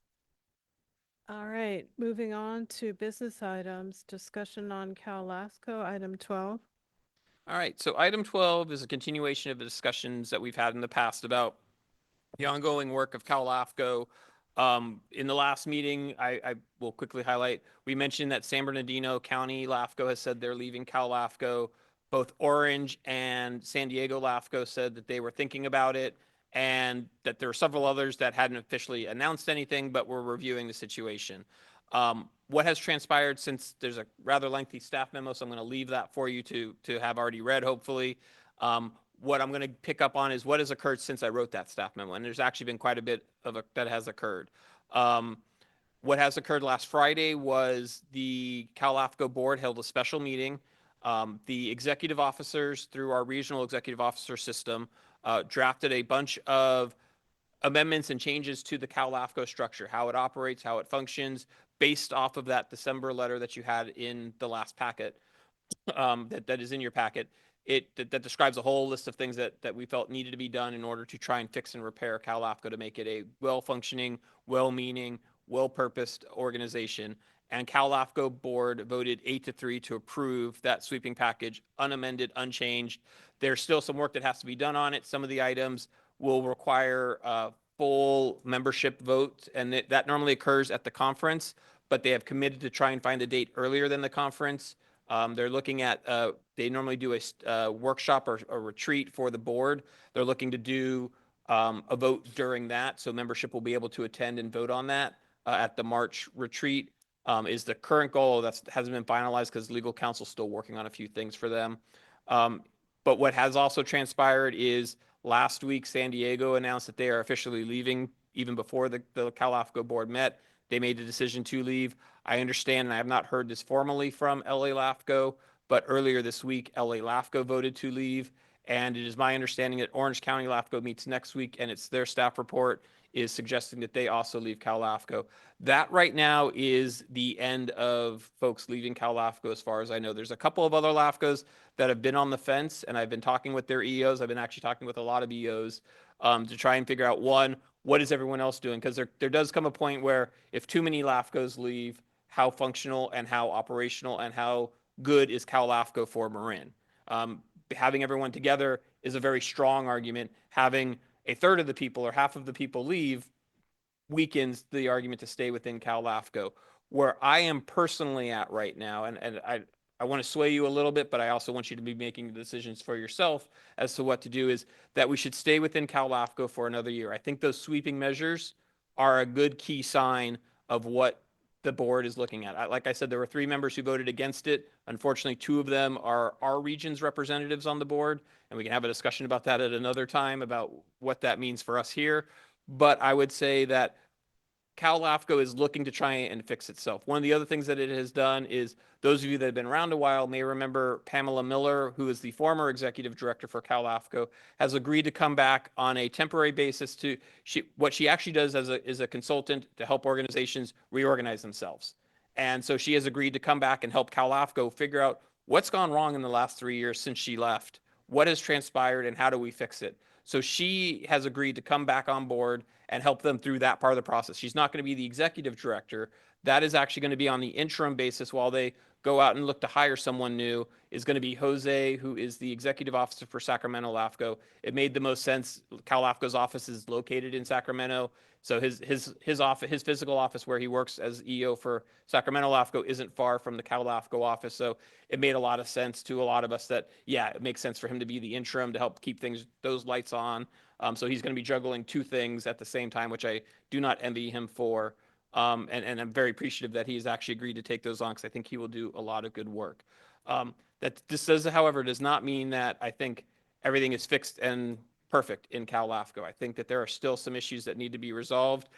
All right, moving on to business items, discussion on Cal LAFCo, item 12. All right, so item 12 is a continuation of the discussions that we've had in the past about the ongoing work of Cal LAFCo. In the last meeting, I will quickly highlight, we mentioned that San Bernardino County LAFCO has said they're leaving Cal LAFCO. Both Orange and San Diego LAFCO said that they were thinking about it, and that there are several others that hadn't officially announced anything, but were reviewing the situation. What has transpired since there's a rather lengthy staff memo, so I'm going to leave that for you to have already read, hopefully. What I'm going to pick up on is what has occurred since I wrote that staff memo, and there's actually been quite a bit that has occurred. What has occurred last Friday was the Cal LAFCO board held a special meeting. The executive officers, through our regional executive officer system, drafted a bunch of amendments and changes to the Cal LAFCO structure, how it operates, how it functions, based off of that December letter that you had in the last packet, that is in your packet. That describes a whole list of things that we felt needed to be done in order to try and fix and repair Cal LAFCO to make it a well-functioning, well-meaning, well-purposed organization. And Cal LAFCO board voted 8-3 to approve that sweeping package, unamended, unchanged. There's still some work that has to be done on it. Some of the items will require a full membership vote, and that normally occurs at the conference, but they have committed to try and find a date earlier than the conference. They're looking at, they normally do a workshop or a retreat for the board. They're looking to do a vote during that, so membership will be able to attend and vote on that at the March retreat. Is the current goal. That hasn't been finalized because legal counsel is still working on a few things for them. But what has also transpired is last week, San Diego announced that they are officially leaving even before the Cal LAFCO board met. They made the decision to leave. I understand, and I have not heard this formally from LA LAFCO, but earlier this week, LA LAFCO voted to leave. And it is my understanding that Orange County LAFCO meets next week, and it's their staff report is suggesting that they also leave Cal LAFCO. That right now is the end of folks leaving Cal LAFCO as far as I know. There's a couple of other LAFCOs that have been on the fence, and I've been talking with their EOs. I've been actually talking with a lot of EOs to try and figure out, one, what is everyone else doing? Because there does come a point where if too many LAFCOs leave, how functional and how operational and how good is Cal LAFCO for Marin? Having everyone together is a very strong argument. Having a third of the people or half of the people leave weakens the argument to stay within Cal LAFCO. Where I am personally at right now, and I want to sway you a little bit, but I also want you to be making the decisions for yourself as to what to do, is that we should stay within Cal LAFCO for another year. I think those sweeping measures are a good key sign of what the board is looking at. Like I said, there were 3 members who voted against it. Unfortunately, 2 of them are our region's representatives on the board, and we can have a discussion about that at another time about what that means for us here. But I would say that Cal LAFCO is looking to try and fix itself. One of the other things that it has done is, those of you that have been around a while may remember Pamela Miller, who is the former executive director for Cal LAFCO, has agreed to come back on a temporary basis to, what she actually does is a consultant to help organizations reorganize themselves. And so she has agreed to come back and help Cal LAFCO figure out what's gone wrong in the last 3 years since she left, what has transpired, and how do we fix it. So she has agreed to come back on board and help them through that part of the process. She's not going to be the executive director. That is actually going to be on the interim basis while they go out and look to hire someone new, is going to be Jose, who is the executive officer for Sacramento LAFCO. It made the most sense. Cal LAFCO's office is located in Sacramento. So his office, his physical office where he works as EO for Sacramento LAFCO isn't far from the Cal LAFCO office. So it made a lot of sense to a lot of us that, yeah, it makes sense for him to be the interim to help keep those lights on. So he's going to be juggling two things at the same time, which I do not envy him for. And I'm very appreciative that he's actually agreed to take those on because I think he will do a lot of good work. That this does, however, does not mean that I think everything is fixed and perfect in Cal LAFCO. I think that there are still some issues that need to be resolved.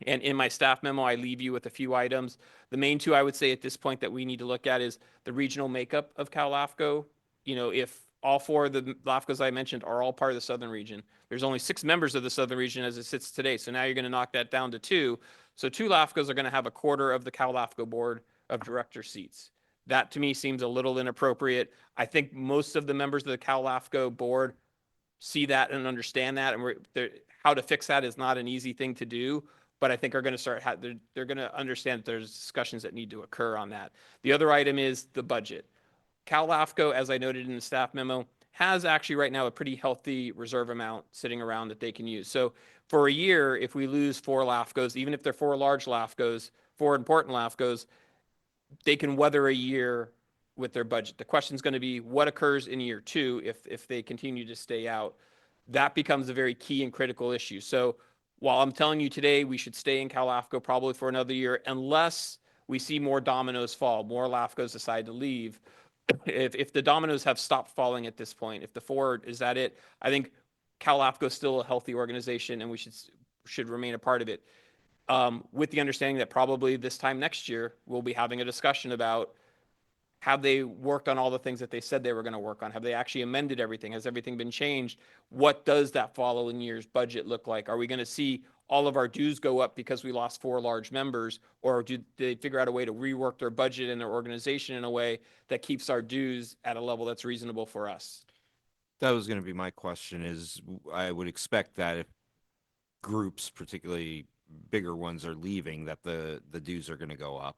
And in my staff memo, I leave you with a few items. The main two I would say at this point that we need to look at is the regional makeup of Cal LAFCO. You know, if all four of the LAFCOs I mentioned are all part of the Southern region, there's only 6 members of the Southern region as it sits today. So now you're going to knock that down to 2. So 2 LAFCOs are going to have a quarter of the Cal LAFCO board of director seats. That to me seems a little inappropriate. I think most of the members of the Cal LAFCO board see that and understand that, and how to fix that is not an easy thing to do. But I think are going to they're going to understand that there's discussions that need to occur on that. The other item is the budget. Cal LAFCO, as I noted in the staff memo, has actually right now a pretty healthy reserve amount sitting around that they can use. So for a year, if we lose 4 LAFCOs, even if they're 4 large LAFCOs, 4 important LAFCOs, they can weather a year with their budget. The question is going to be what occurs in year 2 if they continue to stay out. That becomes a very key and critical issue. So while I'm telling you today we should stay in Cal LAFCO probably for another year, unless we see more dominoes fall, more LAFCOs decide to leave. If the dominoes have stopped falling at this point, if the 4 is that it, I think Cal LAFCO is still a healthy organization and we should remain a part of it. With the understanding that probably this time next year, we'll be having a discussion about have they worked on all the things that they said they were going to work on? Have they actually amended everything? Has everything been changed? What does that following year's budget look like? Are we going to see all of our dues go up because we lost 4 large members? Or do they figure out a way to rework their budget and their organization in a way that keeps our dues at a level that's reasonable for us? That was going to be my question is I would expect that if groups, particularly bigger ones, are leaving, that the dues are going to go up.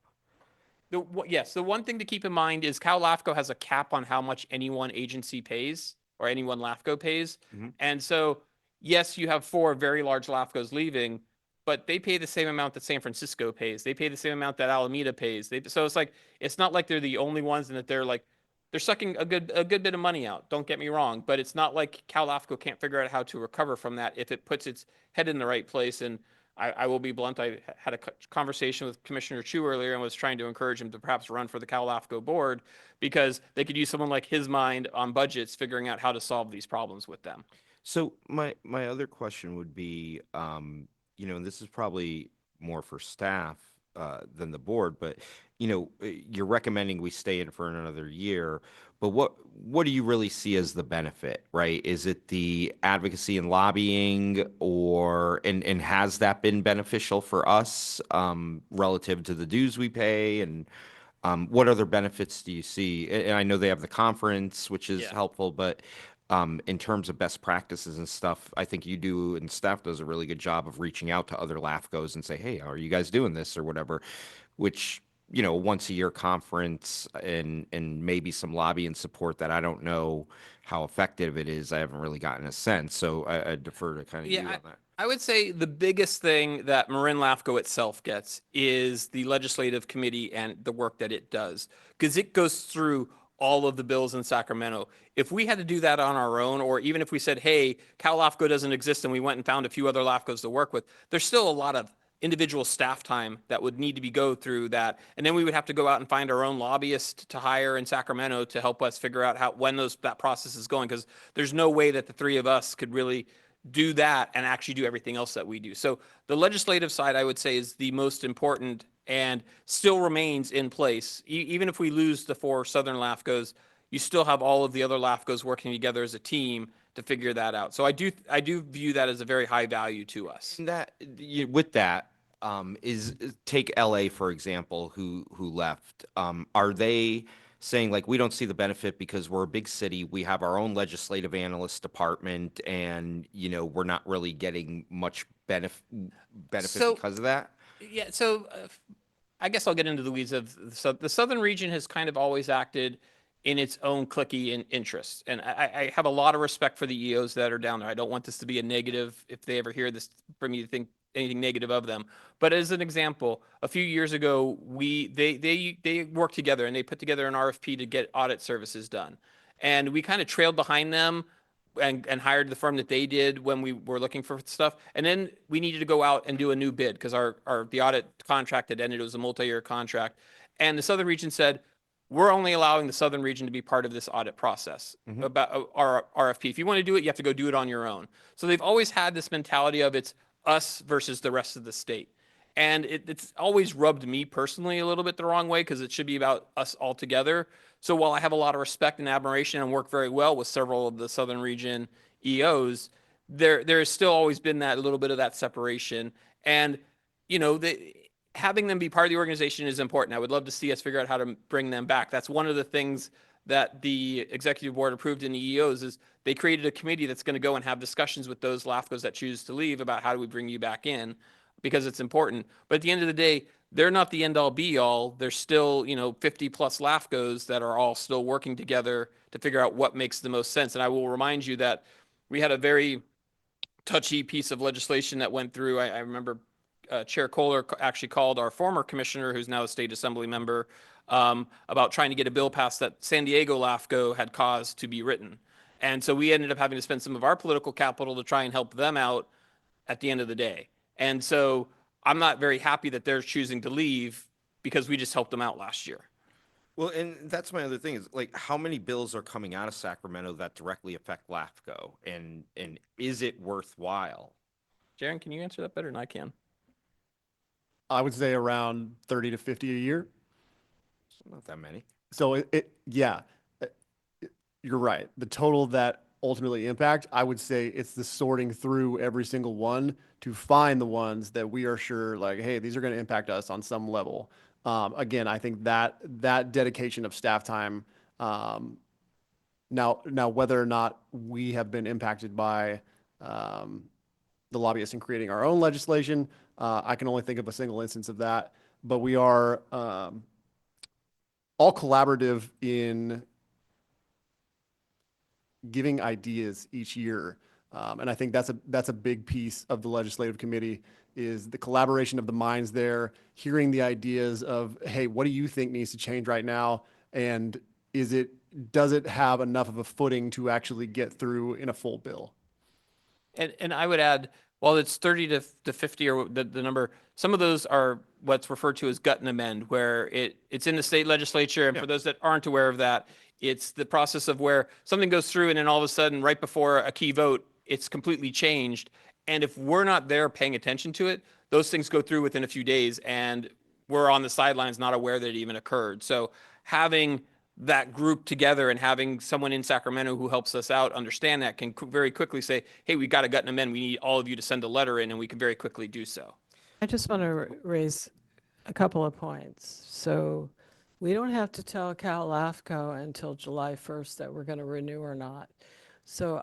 Yes, the one thing to keep in mind is Cal LAFCO has a cap on how much any one agency pays or any one LAFCO pays. Mhm. And so, yes, you have 4 very large LAFCOs leaving, but they pay the same amount that San Francisco pays. They pay the same amount that Alameda pays. So it's like, it's not like they're the only ones and that they're sucking a good bit of money out. Don't get me wrong, but it's not like Cal LAFCO can't figure out how to recover from that if it puts its head in the right place. And I will be blunt. I had a conversation with Commissioner Chu earlier and was trying to encourage him to perhaps run for the Cal LAFCO board because they could use someone like his mind on budgets, figuring out how to solve these problems with them. So my other question would be, and this is probably more for staff than the board, but you're recommending we stay in for another year. But what do you really see as the benefit, right? Is it the advocacy and lobbying, and has that been beneficial for us relative to the dues we pay? And what other benefits do you see? And I know they have the conference, which is Yeah. helpful, but in terms of best practices and stuff, I think you do and staff does a really good job of reaching out to other LAFCOs and say, hey, how are you guys doing this or whatever, which, once a year conference and maybe some lobby and support that I don't know how effective it is. I haven't really gotten a sense. So I defer to kind of you on that. I would say the biggest thing that Marin LAFCO itself gets is the legislative committee and the work that it does, because it goes through all of the bills in Sacramento. If we had to do that on our own, or even if we said, hey, Cal LAFCO doesn't exist and we went and found a few other LAFCOs to work with, there's still a lot of individual staff time that would need to be go through that. And then we would have to go out and find our own lobbyist to hire in Sacramento to help us figure out when that process is going, because there's no way that the 3 of us could really do that and actually do everything else that we do. So the legislative side, I would say, is the most important and still remains in place. Even if we lose the 4 Southern LAFCOs, you still have all of the other LAFCOs working together as a team to figure that out. So I do view that as a very high value to us. And that with that is take LA for example, who left. Are they saying like we don't see the benefit because we're a big city, we have our own legislative analyst department, and we're not really getting much benefit because of that? Yeah, so I guess I'll get into the weeds of the Southern region has kind of always acted in its own cliquey interests. And I have a lot of respect for the EOs that are down there. I don't want this to be a negative if they ever hear this for me to think anything negative of them. But as an example, a few years ago, they worked together and they put together an RFP to get audit services done. And we kind of trailed behind them and hired the firm that they did when we were looking for stuff. And then we needed to go out and do a new bid because the audit contract had ended. It was a multi-year contract. And the Southern region said, we're only allowing the Southern region to be part of this audit process about our RFP. If you want to do it, you have to go do it on your own. So they've always had this mentality of it's us versus the rest of the state. And it's always rubbed me personally a little bit the wrong way because it should be about us all together. So while I have a lot of respect and admiration and work very well with several of the Southern region EOs, there has still always been that little bit of that separation. And, you know, having them be part of the organization is important. I would love to see us figure out how to bring them back. That's one of the things that the executive board approved in the EOs is they created a committee that's going to go and have discussions with those LAFCOs that choose to leave about how do we bring you back in because it's important. But at the end of the day, they're not the end all be all. There's still, 50 plus LAFCOs that are all still working together to figure out what makes the most sense. And I will remind you that we had a very touchy piece of legislation that went through. I remember Chair Kohler actually called our former commissioner, who's now a state assembly member, about trying to get a bill passed that San Diego LAFCO had caused to be written. And so we ended up having to spend some of our political capital to try and help them out at the end of the day. And so I'm not very happy that they're choosing to leave because we just helped them out last year. Well, and that's my other thing is like, how many bills are coming out of Sacramento that directly affect LAFCO, and is it worthwhile? Jaron, can you answer that better than I can? I would say around 30 to 50 a year. Not that many. So yeah, uh, you're right. The total that ultimately impact, I would say it's the sorting through every single one to find the ones that we are sure like, hey, these are going to impact us on some level. Again, I think that dedication of staff time, now whether or not we have been impacted by the lobbyists in creating our own legislation, I can only think of a single instance of that. But we are all collaborative in giving ideas each year. And I think that's a big piece of the legislative committee is the collaboration of the minds there, hearing the ideas of, hey, what do you think needs to change right now? And does it have enough of a footing to actually get through in a full bill? And I would add, while it's 30 to 50 or the number, some of those are what's referred to as gut and amend, where it's in the state legislature. And for those that aren't aware of that, it's the process of where something goes through and then all of a sudden, right before a key vote, it's completely changed. And if we're not there paying attention to it, those things go through within a few days and we're on the sidelines not aware that it even occurred. So having that group together and having someone in Sacramento who helps us out understand that can very quickly say, hey, we got a gut and amend. We need all of you to send a letter in, and we can very quickly do so. I just want to raise a couple of points. So we don't have to tell Cal LAFCO until July 1st that we're going to renew or not. So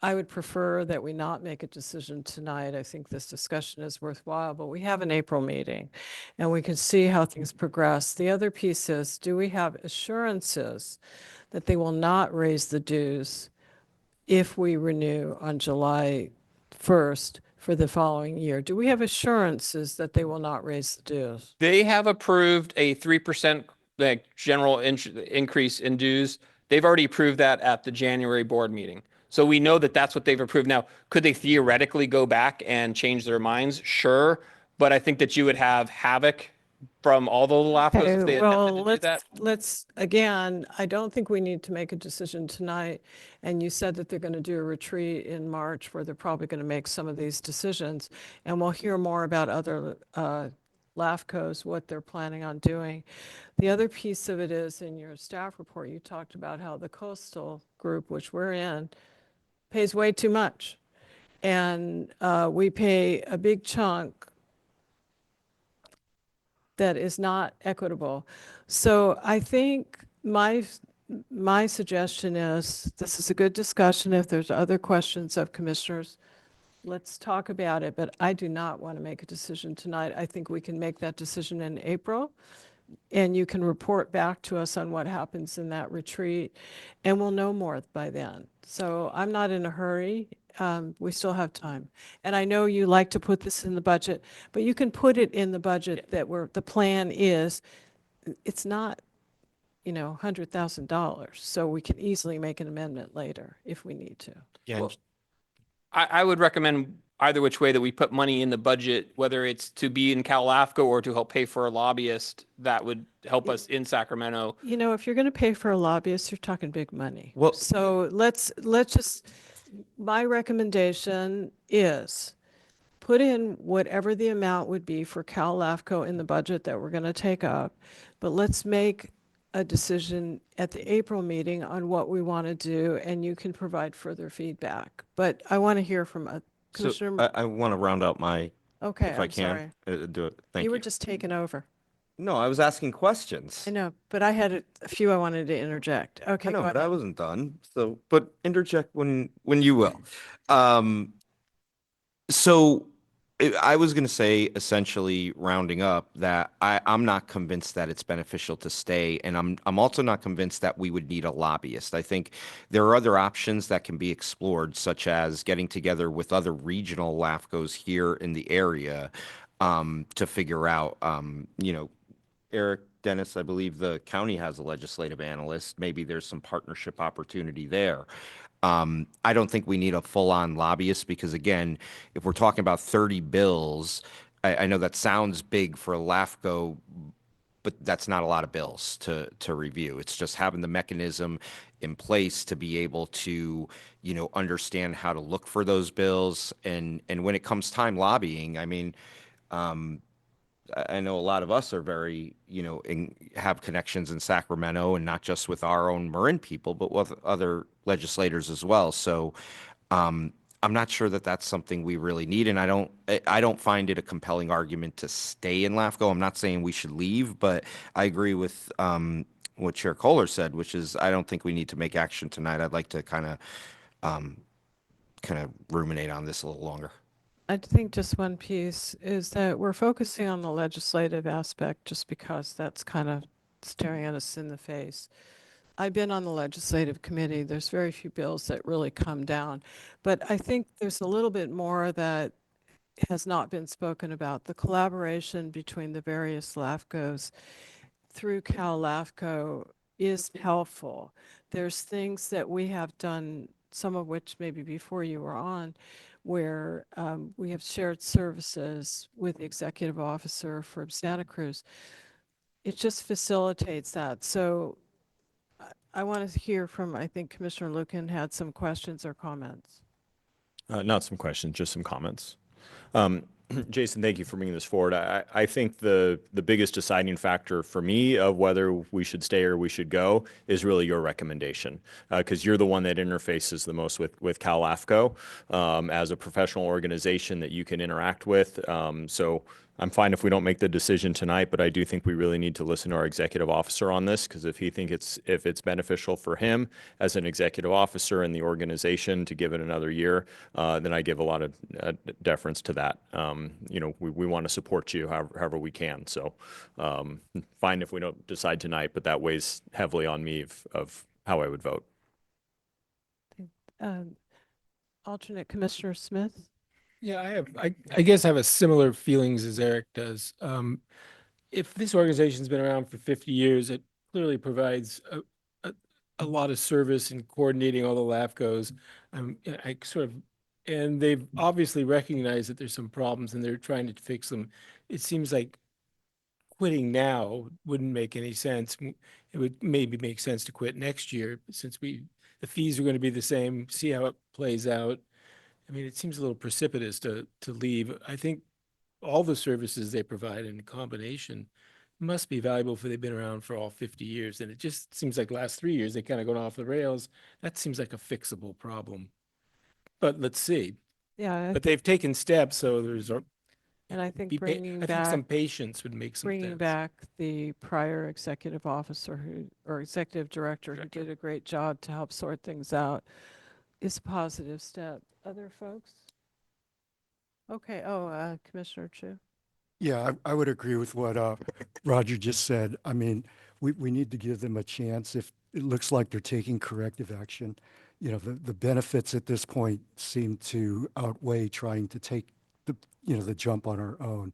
I would prefer that we not make a decision tonight. I think this discussion is worthwhile, but we have an April meeting and we can see how things progress. The other piece is, do we have assurances that they will not raise the dues if we renew on July 1st for the following year? Do we have assurances that they will not raise the dues? They have approved a 3% general increase in dues. They've already approved that at the January board meeting. So we know that that's what they've approved. Now, could they theoretically go back and change their minds? Sure. But I think that you would have havoc from all the LAFCOs if they attempted to do that. Let's, again, I don't think we need to make a decision tonight. And you said that they're going to do a retreat in March where they're probably going to make some of these decisions. And we'll hear more about other LAFCOs, what they're planning on doing. The other piece of it is in your staff report, you talked about how the coastal group, which we're in, pays way too much. And we pay a big chunk that is not equitable. So I think my suggestion is, this is a good discussion. If there's other questions of commissioners, let's talk about it. But I do not want to make a decision tonight. I think we can make that decision in April. And you can report back to us on what happens in that retreat. And we'll know more by then. So I'm not in a hurry. we still have time. And I know you like to put this in the budget, but you can put it in the budget that the plan is, it's not, $100,000. So we can easily make an amendment later if we need to. Yeah, Well, I would recommend either which way that we put money in the budget, whether it's to be in Cal LAFCo or to help pay for a lobbyist that would help us in Sacramento. If you're going to pay for a lobbyist, you're talking big money. Well- So let's just, my recommendation is put in whatever the amount would be for Cal LAFCO in the budget that we're going to take up, but let's make a decision at the April meeting on what we want to do, and you can provide further feedback. But I want to hear from Commissioner. So I want to round out my, Okay, if I I'm sorry. can, do it. Thank You you. were just taking over. No, I was asking questions. I know, but I had a few I wanted to interject. Okay, I know, go but I ahead. wasn't done. So, but interject when you will. So I was going to say, essentially rounding up, that I'm not convinced that it's beneficial to stay, and I'm also not convinced that we would need a lobbyist. I think there are other options that can be explored, such as getting together with other regional LAFCOs here in the area to figure out, Eric, Dennis, I believe the county has a legislative analyst. Maybe there's some partnership opportunity there. I don't think we need a full-on lobbyist because, again, if we're talking about 30 bills, I know that sounds big for a LAFCO, but that's not a lot of bills to review. It's just having the mechanism in place to be able to, understand how to look for those bills. And when it comes time lobbying, I mean, I know a lot of us are very, have connections in Sacramento, and not just with our own Marin people, but with other legislators as well. So I'm not sure that that's something we really need. And I don't find it a compelling argument to stay in LAFCO. I'm not saying we should leave, but I agree with what Chair Kohler said, which is I don't think we need to make action tonight. I'd like to kind of ruminate on this a little longer. I think just one piece is that we're focusing on the legislative aspect just because that's kind of staring at us in the face. I've been on the legislative committee. There's very few bills that really come down. But I think there's a little bit more that has not been spoken about. The collaboration between the various LAFCOs through Cal LAFCO is helpful. There's things that we have done, some of which maybe before you were on, where we have shared services with the executive officer for Santa Cruz. It just facilitates that. So I want to hear from, I think Commissioner Lucan had some questions or comments. Not some questions, just some comments. Jason, thank you for bringing this forward. I think the biggest deciding factor for me of whether we should stay or we should go is really your recommendation, because you're the one that interfaces the most with Cal LAFCO as a professional organization that you can interact with. So I'm fine if we don't make the decision tonight, but I do think we really need to listen to our executive officer on this, because if it's beneficial for him as an executive officer in the organization to give it another year, then I give a lot of deference to that. We want to support you however we can. So fine if we don't decide tonight, but that weighs heavily on me of how I would vote. Alternate Commissioner Smith? Yeah, I guess I have a similar feelings as Eric does. If this organization's been around for 50 years, it clearly provides a lot of service in coordinating all the LAFCOs. And they've obviously recognized that there's some problems and they're trying to fix them. It seems like quitting now wouldn't make any sense. It would maybe make sense to quit next year, since the fees are going to be the same, see how it plays out. I mean, it seems a little precipitous to leave. I think all the services they provide in combination must be valuable, for they've been around for all 50 years. And it just seems like the last 3 years, they kind of gone off the rails. That seems like a fixable problem. But let's see. Yeah, But they've taken steps, so and I think I think some patience would make some sense. bringing back the prior executive officer or executive director who did a great job to help sort things out is a positive step. Other folks? Okay. Commissioner Chu. Yeah, I would agree with what Roger just said. I mean, we need to give them a chance. If it looks like they're taking corrective action, the benefits at this point seem to outweigh trying to take the jump on our own.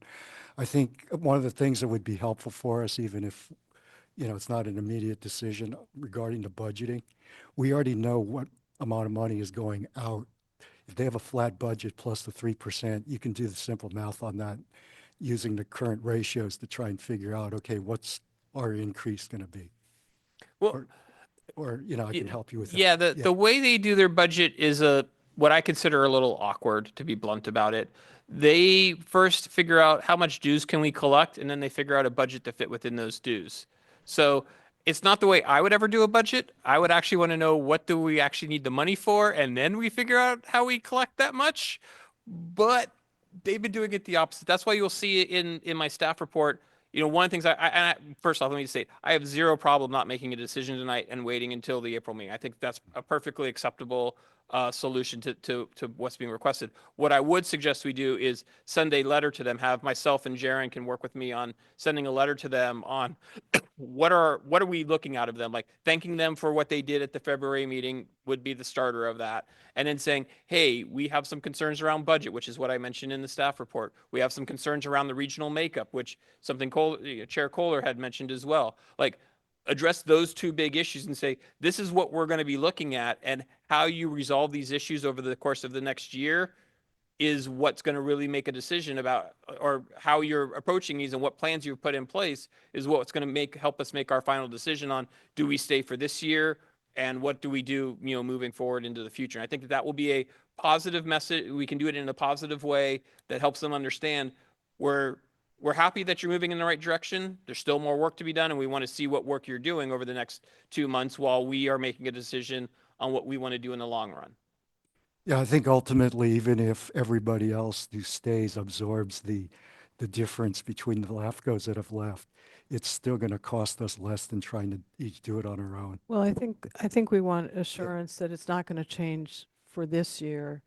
I think one of the things that would be helpful for us, even if, it's not an immediate decision regarding the budgeting, we already know what amount of money is going out. If they have a flat budget plus the 3%, you can do the simple math on that using the current ratios to try and figure out, okay, what's our increase going to be? Well, Or, I can help you with that. yeah, the way they do their budget is what I consider a little awkward, to be blunt about it. They first figure out how much dues can we collect, and then they figure out a budget to fit within those dues. So it's not the way I would ever do a budget. I would actually want to know what do we actually need the money for, and then we figure out how we collect that much. But they've been doing it the opposite. That's why you'll see it in my staff report. One of the things first off, let me just say, I have zero problem not making a decision tonight and waiting until the April meeting. I think that's a perfectly acceptable solution to what's being requested. What I would suggest we do is send a letter to them, have myself and Jaren can work with me on sending a letter to them on what are we looking out of them? Like thanking them for what they did at the February meeting would be the starter of that. And then saying, hey, we have some concerns around budget, which is what I mentioned in the staff report. We have some concerns around the regional makeup, which something Chair Kohler had mentioned as well. Like address those two big issues and say, this is what we're going to be looking at, and how you resolve these issues over the course of the next year is what's going to really make a decision about, or how you're approaching these and what plans you've put in place is what's going to help us make our final decision on, do we stay for this year and what do we do, moving forward into the future. And I think that will be a positive message. We can do it in a positive way that helps them understand we're happy that you're moving in the right direction. There's still more work to be done, and we want to see what work you're doing over the next 2 months while we are making a decision on what we want to do in the long run. Yeah, I think ultimately, even if everybody else who stays absorbs the difference between the LAFCOs that have left, it's still going to cost us less than trying to each do it on our own. Well, I think we want assurance that it's not going to change for this year,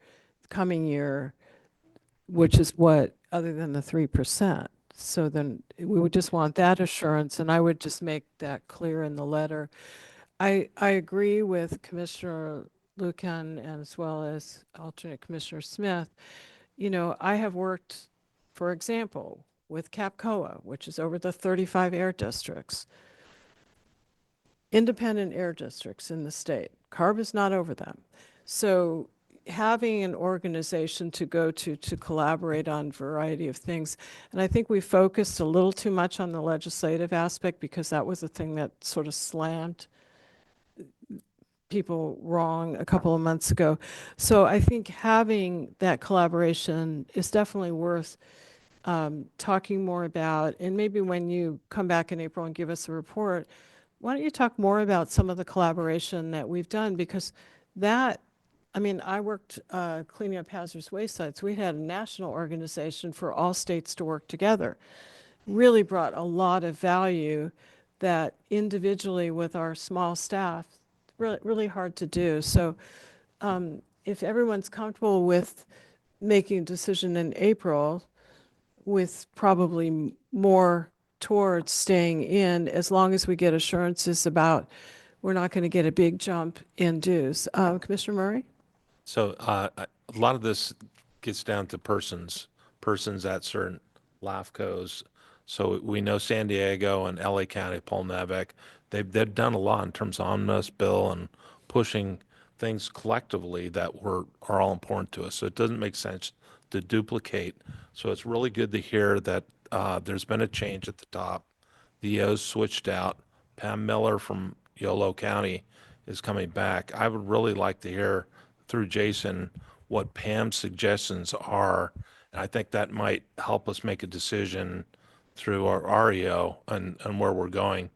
coming year, which is what, other than the 3%. So then we would just want that assurance, and I would just make that clear in the letter. I agree with Commissioner Lucan and as well as alternate Commissioner Smith. I have worked, for example, with CAPCOA, which is over the 35 air districts, independent air districts in the state. CARB is not over them. So having an organization to go to collaborate on a variety of things. And I think we focused a little too much on the legislative aspect because that was the thing that sort of slammed people wrong a couple of months ago. So I think having that collaboration is definitely worth talking more about. And maybe when you come back in April and give us a report, why don't you talk more about some of the collaboration that we've done? Because I worked cleaning up hazardous waste sites. We had a national organization for all states to work together. Really brought a lot of value that individually with our small staff, really, really hard to do. So if everyone's comfortable with making a decision in April, with probably more towards staying in, as long as we get assurances about we're not going to get a big jump in dues. Commissioner Murray? So a lot of this gets down to persons at certain LAFCOs. So we know San Diego and LA County, Paul Nabeck, they've done a lot in terms of omnibus bill and pushing things collectively that are all important to us. So it doesn't make sense to duplicate. So it's really good to hear that there's been a change at the top. The EO's switched out. Pam Miller from Yolo County is coming back. I would really like to hear through Jason what Pam's suggestions are. And I think that might help us make a decision through our REO and where we're going,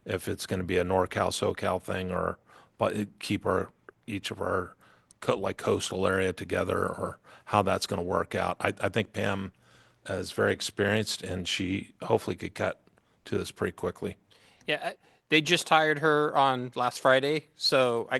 if it's going to be a NorCal, SoCal thing, or but keep each of our coastal area together, or how that's going to work out. I think Pam is very experienced, and she hopefully could cut to this pretty quickly. Yeah, they just hired her on last Friday, so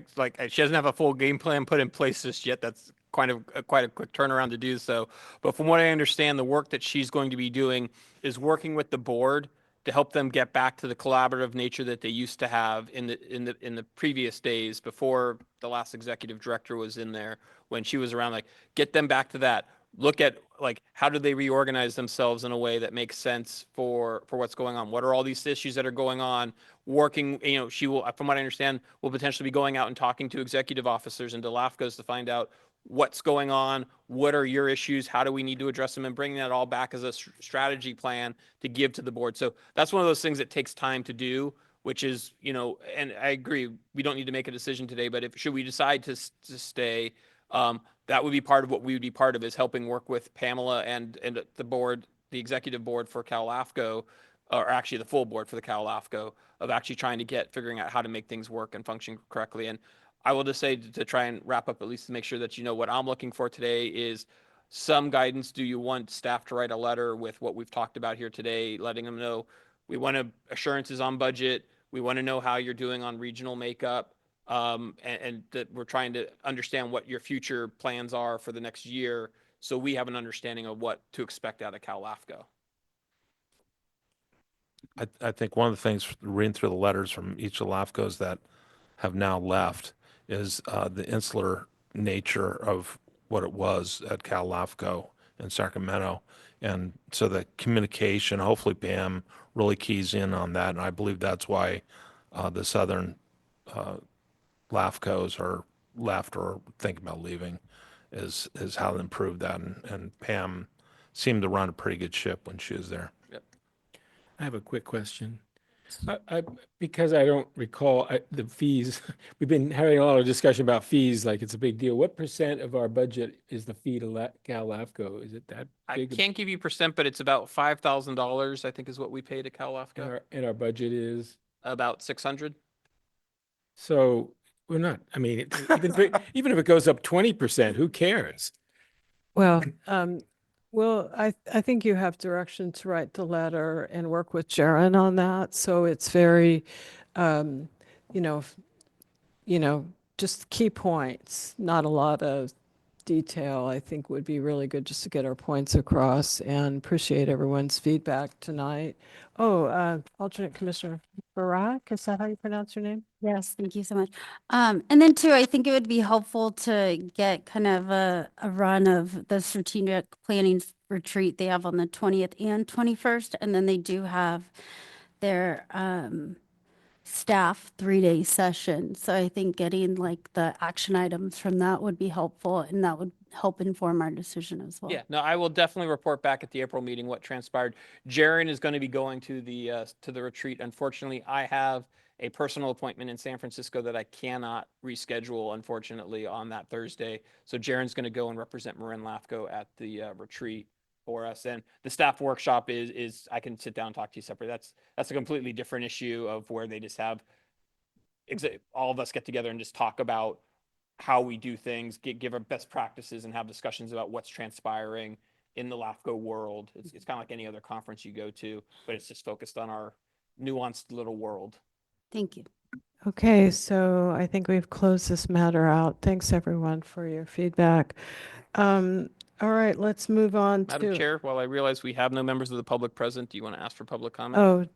she doesn't have a full game plan put in place just yet. That's quite a quick turnaround to do so. But from what I understand, the work that she's going to be doing is working with the board to help them get back to the collaborative nature that they used to have in the previous days before the last executive director was in there, when she was around, like, get them back to that. Look at, like, how do they reorganize themselves in a way that makes sense for what's going on? What are all these issues that are going on? Working, she will, from what I understand, will potentially be going out and talking to executive officers and to LAFCOs to find out what's going on, what are your issues, how do we need to address them, and bring that all back as a strategy plan to give to the board. So that's one of those things that takes time to do, which is, and I agree, we don't need to make a decision today, but should we decide to stay, that would be part of what we would be part of, is helping work with Pamela and the board, the executive board for Cal LAFCO, or actually the full board for the Cal LAFCO, of actually trying to figuring out how to make things work and function correctly. And I will just say, to try and wrap up, at least to make sure that what I'm looking for today is some guidance. Do you want staff to write a letter with what we've talked about here today, letting them know we want assurances on budget, we want to know how you're doing on regional makeup, and that we're trying to understand what your future plans are for the next year, so we have an understanding of what to expect out of Cal LAFCO. I think one of the things reading through the letters from each of the LAFCOs that have now left is the insular nature of what it was at Cal LAFCO in Sacramento. And so the communication, hopefully Pam really keys in on that. And I believe that's why the southern LAFCOs are left or thinking about leaving, is how to improve that. And Pam seemed to run a pretty good ship when she was there. Yep. I have a quick question. Because I don't recall the fees, we've been having a lot of discussion about fees, like it's a big deal. What % of our budget is the fee to Cal LAFCO? Is it that I big? can't give you %, but it's about $5,000, I think, is what we pay to Cal LAFCO. And our budget is? About 600. So we're not, I mean, even if it goes up 20%, who cares? Well, I think you have direction to write the letter and work with Sharon on that. So it's very, you know, just key points, not a lot of detail, I think would be really good just to get our points across, and appreciate everyone's feedback tonight. Oh, alternate Commissioner Barak, is that how you pronounce your name? Yes, thank you so much. And then too, I think it would be helpful to get kind of a run of the strategic planning retreat they have on the 20th and 21st. And then they do have their staff 3-day session. So I think getting like the action items from that would be helpful, and that would help inform our decision as well. Yeah, no, I will definitely report back at the April meeting what transpired. Jaren is going to be going to the retreat. Unfortunately, I have a personal appointment in San Francisco that I cannot reschedule, unfortunately, on that Thursday. So Jaren's going to go and represent Marin LAFCo at the retreat for us. And the staff workshop is I can sit down and talk to you separately. That's a completely different issue of where they just have all of us get together and just talk about how we do things, give our best practices, and have discussions about what's transpiring in the LAFCO world. It's kind of like any other conference you go to, but it's just focused on our nuanced little world. Thank you. Okay, so I think we've closed this matter out. Thanks, everyone, for your feedback. All right, let's move on to. Madam Chair, while I realize we have no members of the public present, do you want to ask for public comment? Oh,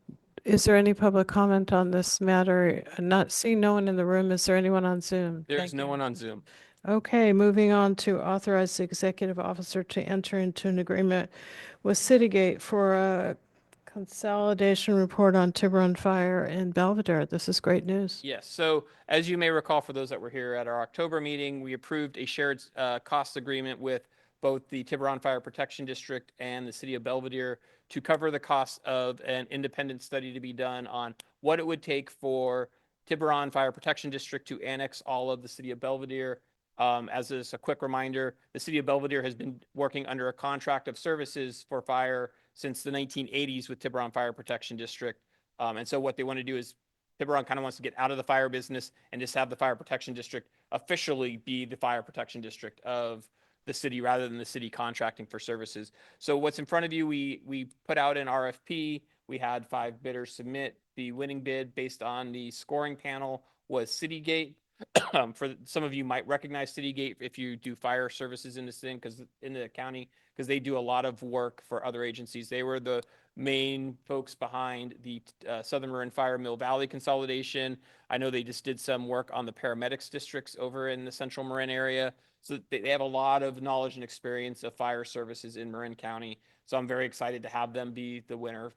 is there any public comment on this matter? Not seeing no one in the room. Is there anyone on Zoom? There's no one on Zoom. Okay, moving on to authorize the executive officer to enter into an agreement with Citygate for a consolidation report on Tiburon Fire in Belvedere. This is great news. Yes. So as you may recall, for those that were here at our October meeting, we approved a shared cost agreement with both the Tiburon Fire Protection District and the City of Belvedere to cover the cost of an independent study to be done on what it would take for Tiburon Fire Protection District to annex all of the City of Belvedere. As a quick reminder, the City of Belvedere has been working under a contract of services for fire since the 1980s with Tiburon Fire Protection District. And so what they want to do is Tiburon kind of wants to get out of the fire business and just have the Fire Protection District officially be the Fire Protection District of the city rather than the city contracting for services. So what's in front of you, we put out an RFP. We had 5 bidders submit. The winning bid based on the scoring panel was Citygate. For some of you might recognize Citygate if you do fire services in the county, because they do a lot of work for other agencies. They were the main folks behind the Southern Marin Fire Mill Valley consolidation. I know they just did some work on the paramedics districts over in the Central Marin area. So they have a lot of knowledge and experience of fire services in Marin County. So I'm very excited to have them be the winner.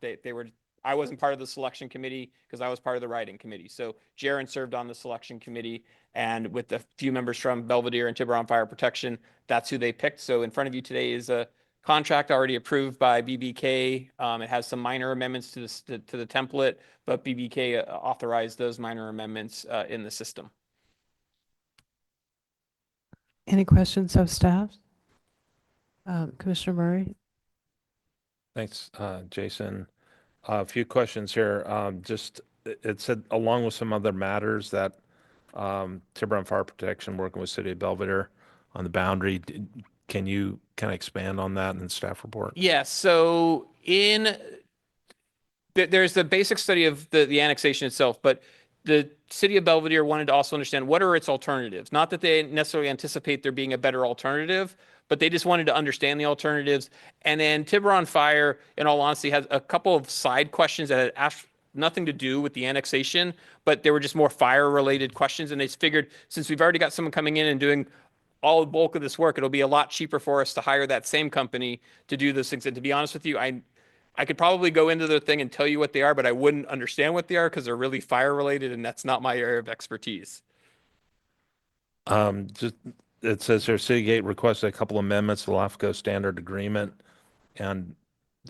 I wasn't part of the selection committee because I was part of the writing committee. So Jaron served on the selection committee, and with a few members from Belvedere and Tiburon Fire Protection, that's who they picked. So in front of you today is a contract already approved by BBK. It has some minor amendments to the template, but BBK authorized those minor amendments in the system. Any questions of staff? Commissioner Murray? Thanks, Jason. A few questions here. It said along with some other matters that Tiburon Fire Protection working with City of Belvedere on the boundary. Can you kind of expand on that in the staff report? Yes. So there's the basic study of the annexation itself, but the City of Belvedere wanted to also understand what are its alternatives. Not that they necessarily anticipate there being a better alternative, but they just wanted to understand the alternatives. And then Tiburon Fire, in all honesty, has a couple of side questions that had nothing to do with the annexation, but they were just more fire-related questions. And they figured, since we've already got someone coming in and doing all the bulk of this work, it'll be a lot cheaper for us to hire that same company to do those things. And to be honest with you, I could probably go into their thing and tell you what they are, but I wouldn't understand what they are because they're really fire-related, and that's not my area of expertise. It says here, Citygate requested a couple amendments to the LAFCo standard agreement. And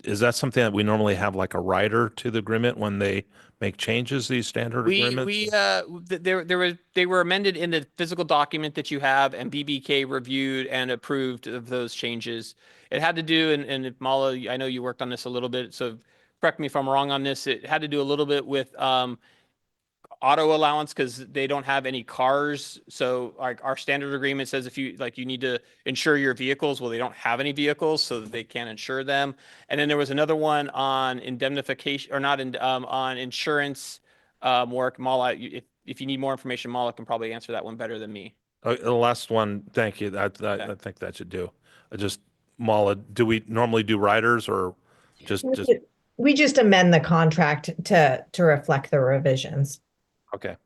is that something that we normally have like a writer to the agreement when they make changes to these standard agreements? They were amended in the physical document that you have, and BBK reviewed and approved of those changes. It had to do, and Mala, I know you worked on this a little bit, so correct me if I'm wrong on this. It had to do a little bit with auto allowance because they don't have any cars. So like our standard agreement says if you need to insure your vehicles. Well, they don't have any vehicles, so that they can't insure them. And then there was another one on indemnification or not on insurance work. Mala, if you need more information, Mala can probably answer that one better than me. The last one, thank you. I think that should do. Mala, do we normally do writers or just? We just amend the contract to reflect the revisions. Okay.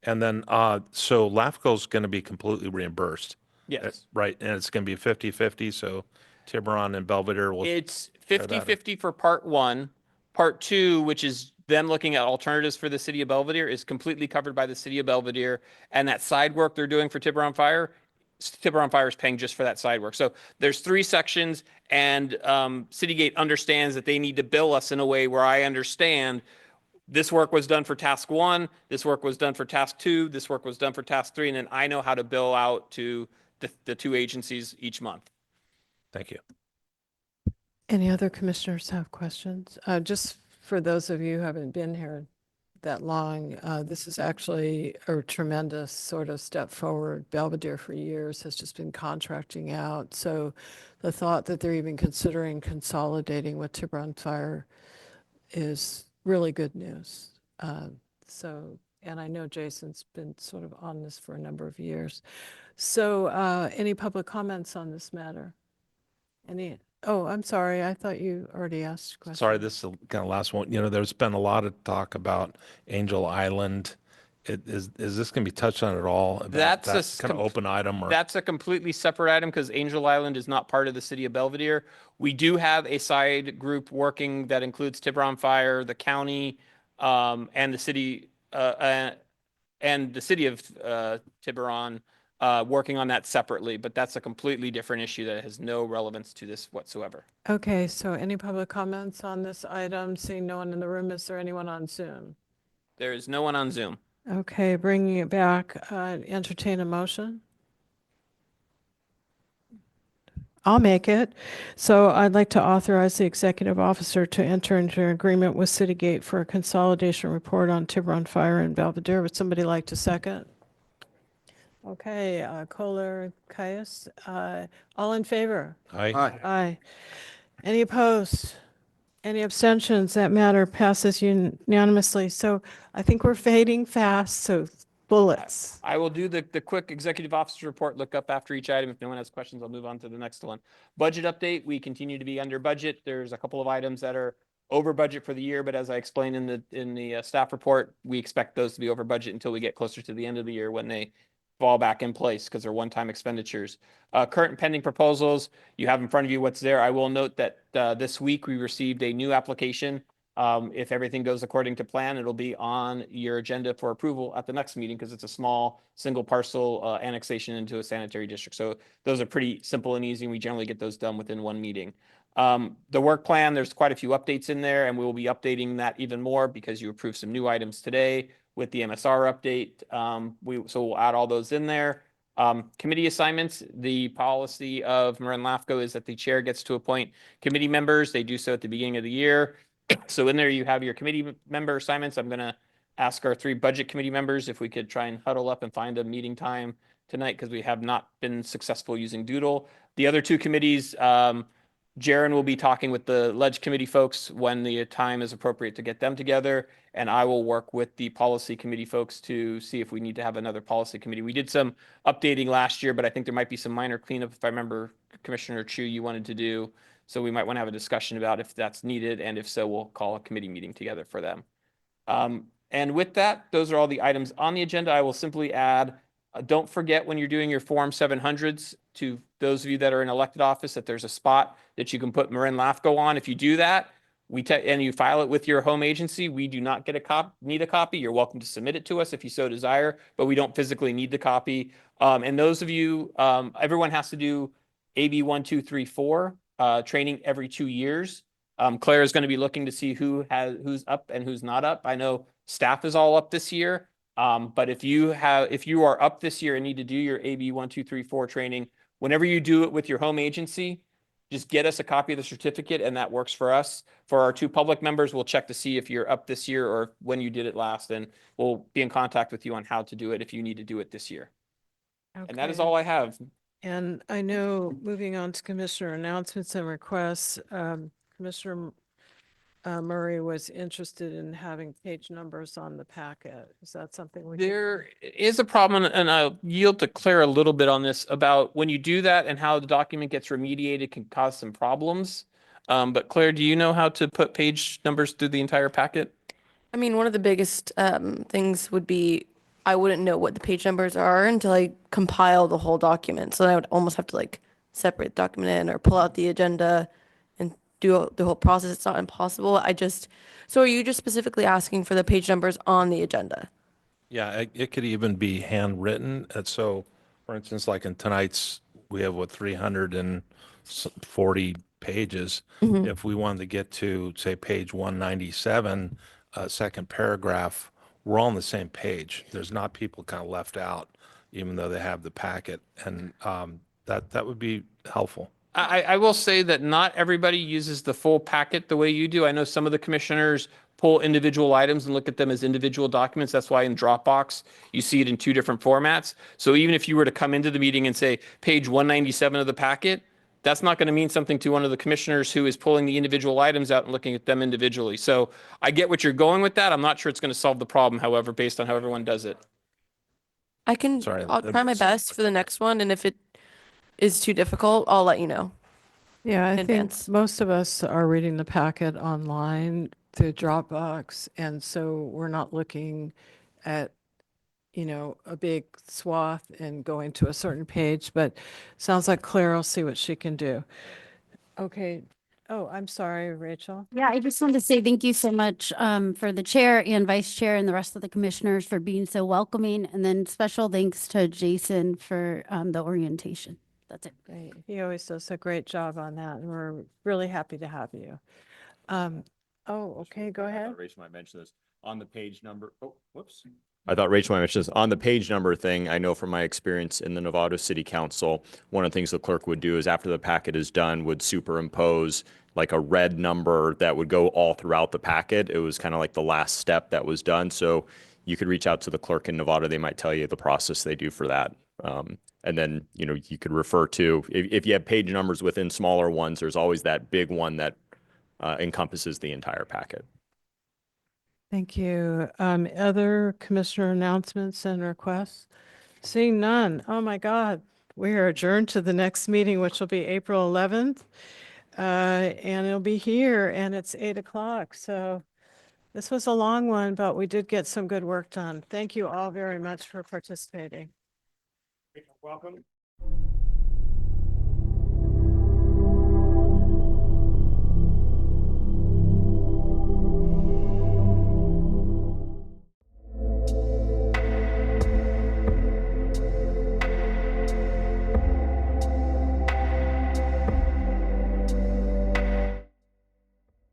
And then, so LAFCO's going to be completely reimbursed. Yes. Right. And it's going to be 50-50. So Tiburon and Belvedere will. It's 50-50 for part one. Part two, which is them looking at alternatives for the City of Belvedere, is completely covered by the City of Belvedere. And that side work they're doing for Tiburon Fire is paying just for that side work. So there's 3 sections, and Citygate understands that they need to bill us in a way where I understand this work was done for task 1, this work was done for task 2, this work was done for task 3, and then I know how to bill out to the 2 agencies each month. Thank you. Any other commissioners have questions? Just for those of you who haven't been here that long, this is actually a tremendous sort of step forward. Belvedere for years has just been contracting out. So the thought that they're even considering consolidating with Tiburon Fire is really good news. And I know Jason's been sort of on this for a number of years. So any public comments on this matter? Oh, I'm sorry. I thought you already asked questions. Sorry, this is the kind of last one. There's been a lot of talk about Angel Island. Is this going to be touched on at all? About That's that kind of open item? Or? That's a completely separate item because Angel Island is not part of the City of Belvedere. We do have a side group working that includes Tiburon Fire, the county, and the city of Tiburon working on that separately. But that's a completely different issue that has no relevance to this whatsoever. Okay, so any public comments on this item? Seeing no one in the room, is there anyone on Zoom? There is no one on Zoom. Okay, bringing it back, entertain a motion. I'll make it. So I'd like to authorize the executive officer to enter into an agreement with Citygate for a consolidation report on Tiburon Fire in Belvedere. Would somebody like to second? Okay, Kohler, Caius, all in favor? Aye. Aye. Any opposed? Any abstentions? That matter passes unanimously. So I think we're fading fast, so bullets. I will do the quick executive officer report, look up after each item. If no one has questions, I'll move on to the next one. Budget update, we continue to be under budget. There's a couple of items that are over budget for the year, but as I explained in the staff report, we expect those to be over budget until we get closer to the end of the year when they fall back in place because they're one-time expenditures. Current and pending proposals, you have in front of you what's there. I will note that this week we received a new application. If everything goes according to plan, it'll be on your agenda for approval at the next meeting because it's a small single parcel annexation into a sanitary district. So those are pretty simple and easy. And we generally get those done within one meeting. The work plan, there's quite a few updates in there, and we will be updating that even more because you approved some new items today with the MSR update. So we'll add all those in there. Committee assignments, the policy of Marin LAFCo is that the chair gets to appoint committee members. They do so at the beginning of the year. So in there you have your committee member assignments. I'm going to ask our 3 budget committee members if we could try and huddle up and find a meeting time tonight because we have not been successful using Doodle. The other 2 committees, Jaron will be talking with the Ledge Committee folks when the time is appropriate to get them together, and I will work with the Policy Committee folks to see if we need to have another Policy Committee. We did some updating last year, but I think there might be some minor cleanup, if I remember, Commissioner Chu, you wanted to do. So we might want to have a discussion about if that's needed, and if so, we'll call a committee meeting together for them. And with that, those are all the items on the agenda. I will simply add, don't forget when you're doing your Form 700s, to those of you that are in elected office, that there's a spot that you can put Marin LAFCo on. If you do that, and you file it with your home agency, we do not get need a copy. You're welcome to submit it to us if you so desire, but we don't physically need the copy. And those of you, everyone has to do AB 1234 training every 2 years. Claire is going to be looking to see who's up and who's not up. I know staff is all up this year. But if you are up this year and need to do your AB 1234 training, whenever you do it with your home agency, just get us a copy of the certificate and that works for us. For our 2 public members, we'll check to see if you're up this year or when you did it last, and we'll be in contact with you on how to do it if you need to do it this year. And that is Okay. all I have. And I know, moving on to commissioner announcements and requests, Commissioner Murray was interested in having page numbers on the packet. Is that something we? There is a problem, and I'll yield to Claire a little bit on this about when you do that and how the document gets remediated can cause some problems. But Claire, do you know how to put page numbers through the entire packet? I mean, one of the biggest things would be I wouldn't know what the page numbers are until I compile the whole document. So I would almost have to like separate the document in or pull out the agenda and do the whole process. It's not impossible. So are you just specifically asking for the page numbers on the agenda? Yeah, it could even be handwritten. And so, for instance, like in tonight's, we have 340 pages. If we wanted to get to, say, page 197, second paragraph, we're all on the same page. There's not people kind of left out, even though they have the packet. And that would be helpful. I will say that not everybody uses the full packet the way you do. I know some of the commissioners pull individual items and look at them as individual documents. That's why in Dropbox, you see it in 2 different formats. So even if you were to come into the meeting and say page 197 of the packet, that's not going to mean something to one of the commissioners who is pulling the individual items out and looking at them individually. So I get what you're going with that. I'm not sure it's going to solve the problem, however, based on how everyone does it. Sorry, I'll try my best for the next one. And if it is too difficult, I'll let you know. Yeah, I in think advance. most of us are reading the packet online through Dropbox, and so we're not looking at, a big swath and going to a certain page, but sounds like Claire will see what she can do. Okay. Oh, I'm sorry, Rachel. Yeah, I just wanted to say thank you so much for the chair and vice chair and the rest of the commissioners for being so welcoming. And then special thanks to Jason for the orientation. That's it. Great. He always does a great job on that, and we're really happy to have you. Oh, okay, go I ahead. thought Rachel might mention this on the page number. Oh, whoops. I thought Rachel might mention this on the page number thing. I know from my experience in the Novato City Council, one of the things the clerk would do is after the packet is done, would superimpose like a red number that would go all throughout the packet. It was kind of like the last step that was done. So you could reach out to the clerk in Novato. They might tell you the process they do for that. And then, you could refer to, if you have page numbers within smaller ones, there's always that big one that encompasses the entire packet. Thank you. Other commissioner announcements and requests? Seeing none. Oh my God. We are adjourned to the next meeting, which will be April 11th. and it'll be here, and it's 8 o'clock. So this was a long one, but we did get some good work done. Thank you all very much for participating. Welcome.